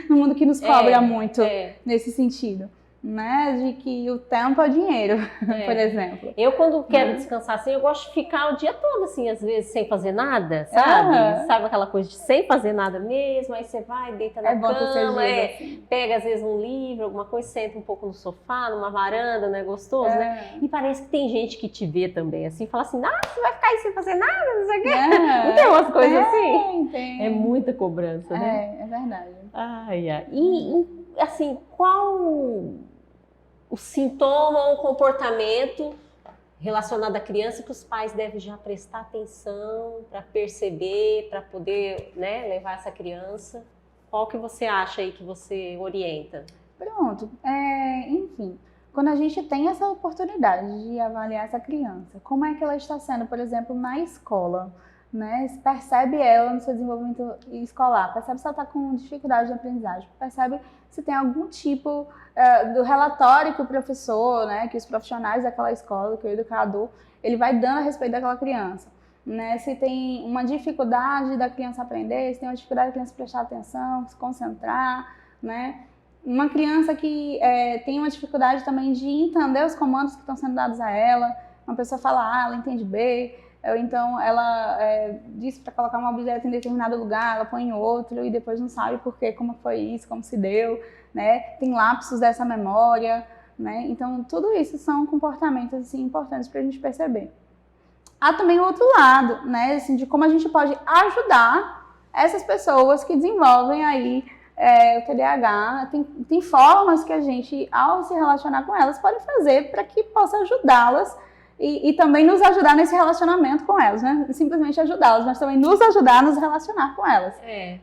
num mundo que nos cobra muito nesse sentido. Né, de que o tempo é dinheiro, por exemplo. Eu, quando quero descansar assim, eu gosto de ficar o dia todo, assim, às vezes, sem fazer nada, sabe? Sabe aquela coisa de sem fazer nada mesmo, aí você vai, deita na cama, assim. Pega, às vezes, um livro, alguma coisa, senta um pouco no sofá, numa varanda, não é gostoso, né? E parece que tem gente que te vê também, assim, fala assim, você vai ficar aí sem fazer nada, não sei o quê. Não tem umas coisas assim? Tem. É muita cobrança, né? É verdade. E assim, qual o sintoma ou o comportamento relacionado à criança que os pais devem já prestar atenção para perceber, para poder, né, levar essa criança? Qual que você acha aí que você orienta? Pronto. Enfim, quando a gente tem essa oportunidade de avaliar essa criança, como é que ela está sendo, por exemplo, na escola? Né? Percebe ela no seu desenvolvimento escolar, percebe se ela está com dificuldade de aprendizagem, percebe se tem algum tipo do relatório que o professor, né, que os profissionais daquela escola, que o educador, ele vai dando a respeito daquela criança. Né? Se tem uma dificuldade da criança aprender, se tem uma dificuldade da criança prestar atenção, se concentrar, né? Uma criança que tem uma dificuldade também de entender os comandos que estão sendo dados a ela, uma pessoa fala A, ela entende B, ou então ela disse para colocar um objeto em determinado lugar, ela põe em outro e depois não sabe por quê, como foi isso, como se deu, né? Tem lapsos dessa memória, né? Então tudo isso são comportamentos assim, importantes para a gente perceber. Há também o outro lado, né? Assim, de como a gente pode ajudar essas pessoas que desenvolvem aí o TDAH. Tem formas que a gente, ao se relacionar com elas, pode fazer para que possa ajudá-las e também nos ajudar nesse relacionamento com elas, né? Simplesmente ajudá-las, mas também nos ajudar a nos relacionar com elas,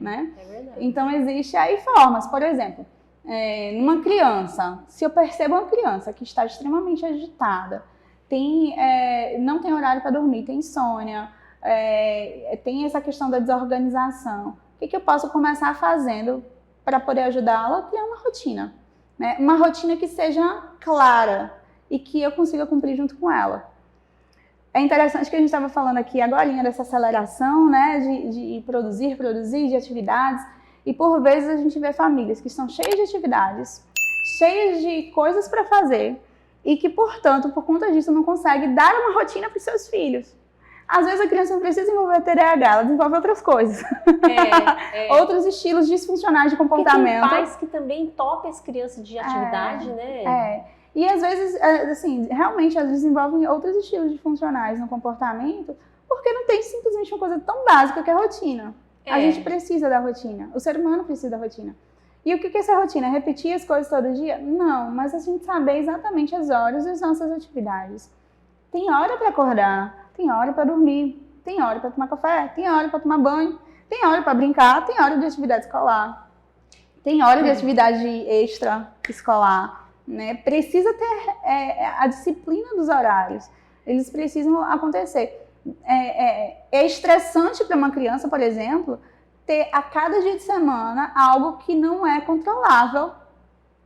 né? É verdade. Então, existe aí formas, por exemplo, numa criança, se eu percebo uma criança que está extremamente agitada, não tem horário para dormir, tem insônia, tem essa questão da desorganização, o que eu posso começar fazendo para poder ajudá-la a criar uma rotina, né? Uma rotina que seja clara e que eu consiga cumprir junto com ela. É interessante que a gente estava falando aqui agora dessa aceleração, né, de produzir, de atividades, e por vezes a gente vê famílias que estão cheias de atividades, cheias de coisas para fazer, e que, portanto, por conta disso, não consegue dar uma rotina para os seus filhos. Às vezes a criança não precisa desenvolver TDAH, ela desenvolve outras coisas. Outros estilos disfuncionais de comportamento. Porque tem pais que também topam as crianças de atividade, né? E às vezes, assim, realmente elas desenvolvem outros estilos disfuncionais no comportamento, porque não tem simplesmente uma coisa tão básica que é a rotina. A gente precisa da rotina, o ser humano precisa da rotina. E o que é essa rotina? É repetir as coisas todo dia? Não, mas a gente saber exatamente as horas das nossas atividades. Tem hora para acordar, tem hora para dormir, tem hora para tomar café, tem hora para tomar banho, tem hora para brincar, tem hora de atividade escolar, tem hora de atividade extra escolar, né? Precisa ter a disciplina dos horários, eles precisam acontecer. É estressante para uma criança, por exemplo, ter a cada dia de semana algo que não é controlável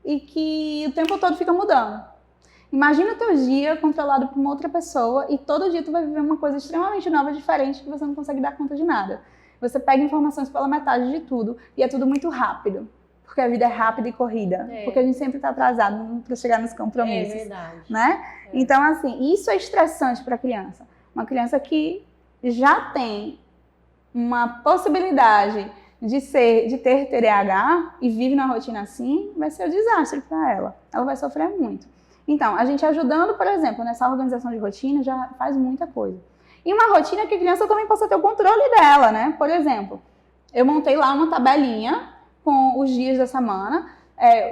e que o tempo todo fica mudando. Imagina o teu dia controlado por uma outra pessoa e todo dia tu vai viver uma coisa extremamente nova, diferente, que você não consegue dar conta de nada. Você pega informações pela metade de tudo e é tudo muito rápido. Porque a vida é rápida e corrida. Porque a gente sempre está atrasado para chegar nos compromissos. É verdade. Né? Então, assim, isso é estressante para a criança. Uma criança que já tem uma possibilidade de ter TDAH e vive numa rotina assim, vai ser um desastre para ela. Ela vai sofrer muito. Então, a gente ajudando, por exemplo, nessa organização de rotina já faz muita coisa. E uma rotina que a criança também possa ter o controle dela, né? Por exemplo, eu montei lá uma tabelinha com os dias da semana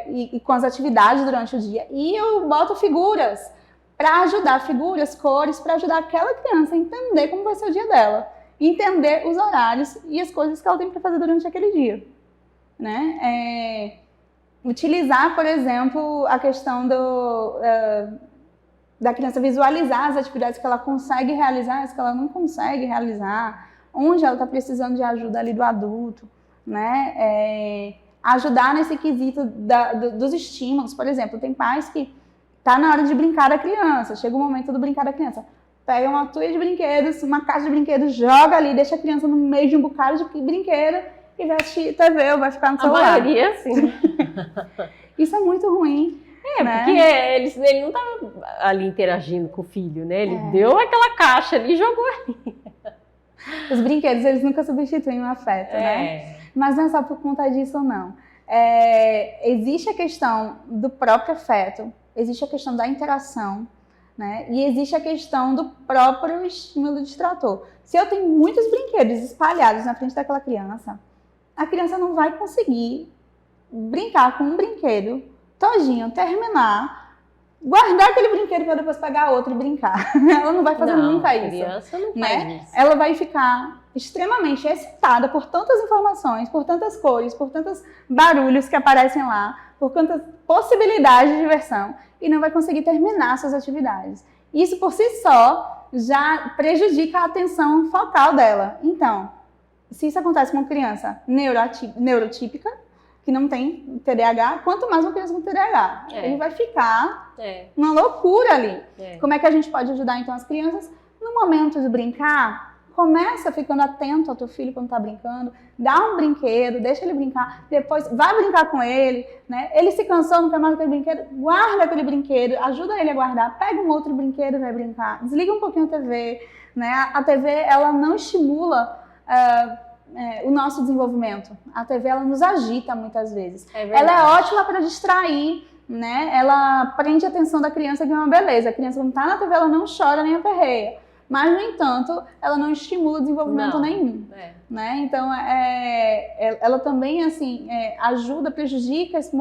e com as atividades durante o dia. E eu boto figuras para ajudar, cores, para ajudar aquela criança a entender como vai ser o dia dela. Entender os horários e as coisas que ela tem para fazer durante aquele dia. Né? Utilizar, por exemplo, a questão da criança visualizar as atividades que ela consegue realizar, as que ela não consegue realizar, onde ela está precisando de ajuda ali do adulto. Né? Ajudar nesse quesito dos estímulos. Por exemplo, tem pais que tá na hora de brincar da criança, chega o momento do brincar da criança. Pega uma tuia de brinquedos, uma caixa de brinquedos, joga ali, deixa a criança no meio de um bocado de brinquedo e vai assistir TV ou vai ficar no celular. A maioria, sim. Isso é muito ruim. Né? Porque ele não estava ali interagindo com o filho, né? Ele deu aquela caixa ali e jogou ali. Os brinquedos, eles nunca substituem o afeto, né? Mas não é só por conta disso, não. Existe a questão do próprio afeto, existe a questão da interação, né? E existe a questão do próprio estímulo distrator. Se eu tenho muitos brinquedos espalhados na frente daquela criança, a criança não vai conseguir brincar com um brinquedo todinho, terminar, guardar aquele brinquedo para depois pegar outro e brincar. Ela não vai fazer nunca isso. A criança não né? faz isso. Ela vai ficar extremamente excitada por tantas informações, por tantas cores, por tantos barulhos que aparecem lá, por tantas possibilidades de diversão e não vai conseguir terminar suas atividades. Isso por si só já prejudica a atenção focal dela. Então, se isso acontece com uma criança neurotípica, que não tem TDAH, quanto mais uma criança com TDAH. Ele vai ficar uma loucura ali. Como é que a gente pode ajudar então as crianças? No momento de brincar, começa ficando atento ao teu filho quando está brincando, dá um brinquedo, deixa ele brincar, depois vai brincar com ele, né? Ele se cansou, não quer mais aquele brinquedo, guarda aquele brinquedo, ajuda ele a guardar, pega um outro brinquedo e vai brincar, desliga um pouquinho a TV, né? A TV, ela não estimula o nosso desenvolvimento. A TV, ela nos agita muitas vezes. Ela é ótima para distrair, né? Ela prende a atenção da criança, que é uma beleza. A criança não está na TV, ela não chora nem aperreia. Mas, no entanto, ela não estimula desenvolvimento nenhum. Né? Então, ela também assim, ajuda, prejudica esse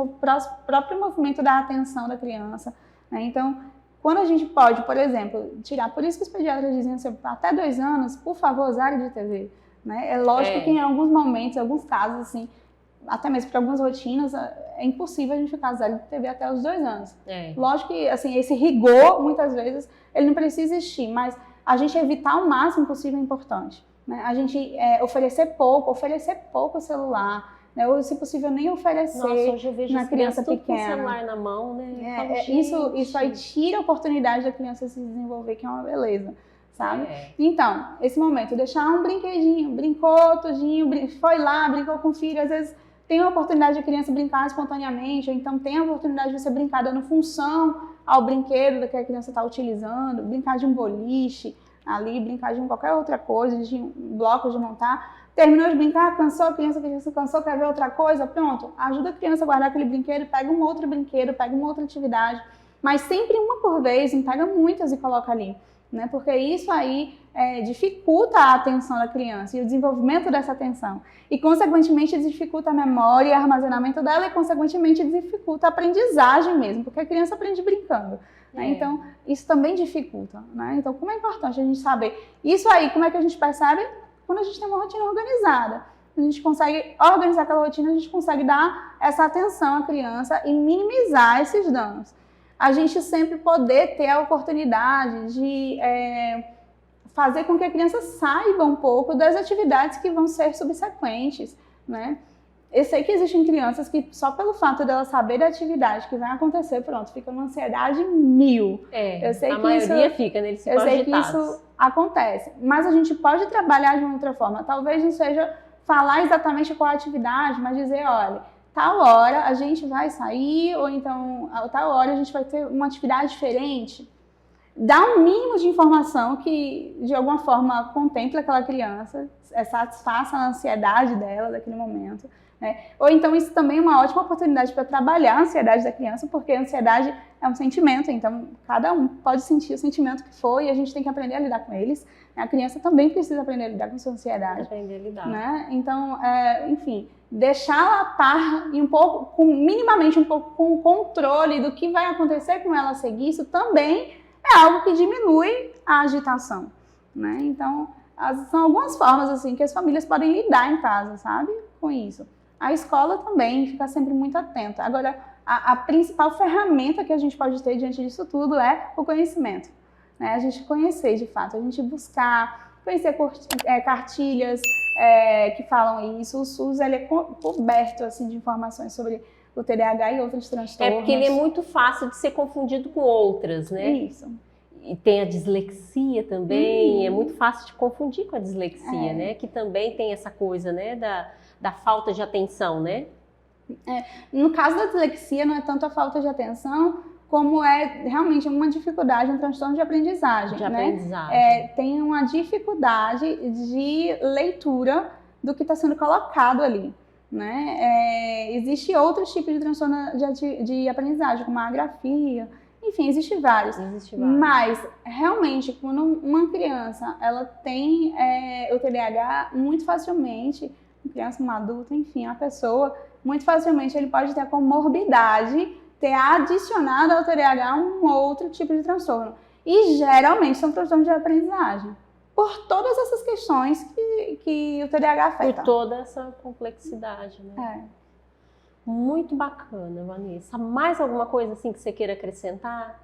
próprio movimento da atenção da criança. Né? Então, quando a gente pode, por exemplo, tirar, por isso que os pediatras dizem assim, até 2 anos, por favor, zero de TV. Né? É lógico que em alguns momentos, em alguns casos, assim, até mesmo para algumas rotinas, é impossível a gente ficar zero de TV até os 2 anos. Lógico que assim, esse rigor, muitas vezes, ele não precisa existir, mas a gente evitar o máximo possível é importante. Né? A gente oferecer pouco celular, né? Ou, se possível, nem oferecer. Nossa, hoje eu vejo na criança pequena. Com o celular na mão, né? Isso aí tira a oportunidade da criança se desenvolver, que é uma beleza, sabe? Então, esse momento, deixar um brinquedinho, brincou tudinho, foi lá, brincou com o filho, às vezes tem a oportunidade de a criança brincar espontaneamente, ou então tem a oportunidade de você brincar dando função ao brinquedo que a criança está utilizando, brincar de um boliche ali, brincar de qualquer outra coisa, de um bloco de montar. Terminou de brincar, cansou, a criança cansou, quer ver outra coisa, pronto. Ajuda a criança a guardar aquele brinquedo, pega um outro brinquedo, pega uma outra atividade, mas sempre uma por vez, não pega muitas e coloca ali, né? Porque isso aí dificulta a atenção da criança e o desenvolvimento dessa atenção. E, consequentemente, dificulta a memória e o armazenamento dela e, consequentemente, dificulta a aprendizagem mesmo, porque a criança aprende brincando. Né? Então, isso também dificulta. Né? Então, como é importante a gente saber isso aí, como é que a gente percebe? Quando a gente tem uma rotina organizada. A gente consegue organizar aquela rotina, a gente consegue dar essa atenção à criança e minimizar esses danos. A gente sempre poder ter a oportunidade de fazer com que a criança saiba um pouco das atividades que vão ser subsequentes, né? Eu sei que existem crianças que só pelo fato dela saber da atividade que vai acontecer, pronto, fica uma ansiedade 1000. Eu sei a maioria fica, né? Eles ficam agitados. Eu sei que isso acontece, mas a gente pode trabalhar de uma outra forma. Talvez não seja falar exatamente qual a atividade, mas dizer, olha, tal hora a gente vai sair, ou então, a tal hora a gente vai ter uma atividade diferente. Dá um mínimo de informação que, de alguma forma, contemple aquela criança, satisfaça a ansiedade dela daquele momento. Né? Ou então isso também é uma ótima oportunidade para trabalhar a ansiedade da criança, porque a ansiedade é um sentimento, então cada um pode sentir o sentimento que for e a gente tem que aprender a lidar com eles. A criança também precisa aprender a lidar com sua ansiedade. Aprender a lidar. Né? Então, enfim, deixá-la a par e minimamente um pouco com o controle do que vai acontecer com ela a seguir, isso também é algo que diminui a agitação. Né? Então, são algumas formas assim, que as famílias podem lidar em casa, sabe? Com isso. A escola também fica sempre muito atenta. Agora, a principal ferramenta que a gente pode ter diante disso tudo é o conhecimento. Né? A gente conhecer, de fato, a gente buscar, conhecer cartilhas que falam isso. O SUS ele é coberto assim, de informações sobre o TDAH e outros transtornos. Porque ele é muito fácil de ser confundido com outras, né? Isso. E tem a dislexia também, é muito fácil de confundir com a dislexia, né? Que também tem essa coisa, né? Da falta de atenção, né? No caso da dislexia, não é tanto a falta de atenção, como é realmente uma dificuldade, um transtorno de aprendizagem. Tem uma dificuldade de leitura do que está sendo colocado ali. Né? Existe outros tipos de transtorno de aprendizagem, como a agrafia. Enfim, existem vários. Mas, realmente, quando uma criança ela tem o TDAH, muito facilmente, uma criança, um adulto, enfim, uma pessoa, muito facilmente ele pode ter a comorbidade, ter adicionado ao TDAH um outro tipo de transtorno. E, geralmente, são transtornos de aprendizagem. Por todas essas questões que o TDAH afeta. Por toda essa complexidade, né? Muito bacana, Vanessa. Mais alguma coisa assim que você queira acrescentar?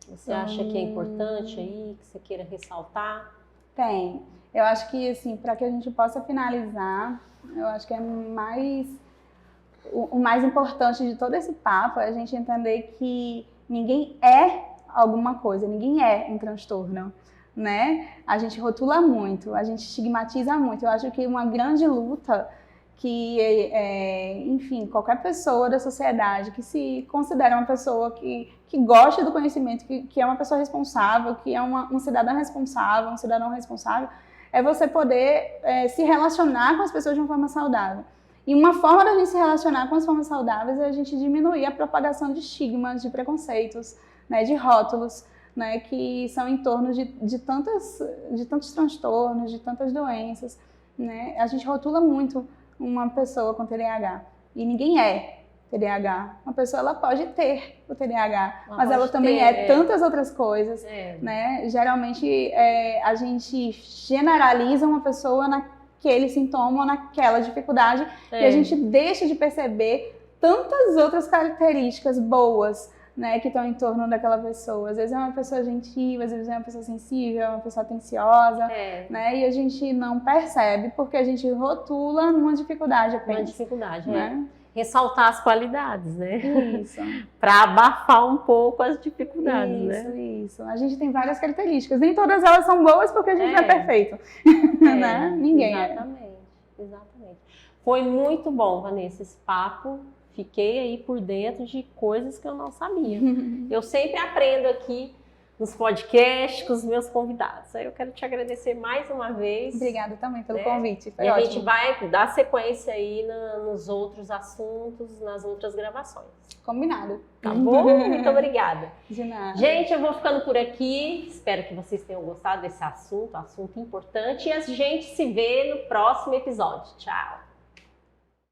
Você acha que é importante aí, que você queira ressaltar? Tem. Eu acho que, assim, para que a gente possa finalizar, eu acho que o mais importante de todo esse papo é a gente entender que ninguém é alguma coisa, ninguém é um transtorno. Né? A gente rotula muito, a gente estigmatiza muito. Eu acho que uma grande luta que, enfim, qualquer pessoa da sociedade que se considera uma pessoa que gosta do conhecimento, que é uma pessoa responsável, que é um cidadão responsável, um cidadão responsável, é você poder se relacionar com as pessoas de uma forma saudável. E uma forma da gente se relacionar com as formas saudáveis é a gente diminuir a propagação de estigmas, de preconceitos, né, de rótulos, né, que são em torno de tantos transtornos, de tantas doenças. Né? A gente rotula muito uma pessoa com TDAH e ninguém é. TDAH. Uma pessoa, ela pode ter o TDAH, Ela mas ela pode também ter, é tantas outras coisas, É. né? Geralmente, a gente generaliza uma pessoa naquele sintoma ou naquela dificuldade e a gente deixa de perceber tantas outras características boas, né, que estão em torno daquela pessoa. Às vezes é uma pessoa gentil, às vezes é uma pessoa sensível, é uma pessoa atenciosa, né, e a gente não percebe porque a gente rotula numa dificuldade apenas. Uma dificuldade, né? Ressaltar as qualidades, né? Isso. Para abafar um pouco as dificuldades, né? Isso. A gente tem várias características. Nem todas elas são boas porque a gente não é perfeito. Né? Ninguém Exatamente. Foi muito bom, Vanessa, esse papo. Fiquei aí por dentro de coisas que eu não sabia. Eu sempre aprendo aqui nos podcasts com os meus convidados. Aí eu quero te agradecer mais uma vez. Obrigada também pelo convite. Foi e ótimo. A gente vai dar sequência aí nos outros assuntos, nas outras gravações. Combinado. Tá bom? Muito obrigada. De nada. Gente, eu vou ficando por aqui. Espero que vocês tenham gostado desse assunto importante. E a gente se vê no próximo episódio. Tchau!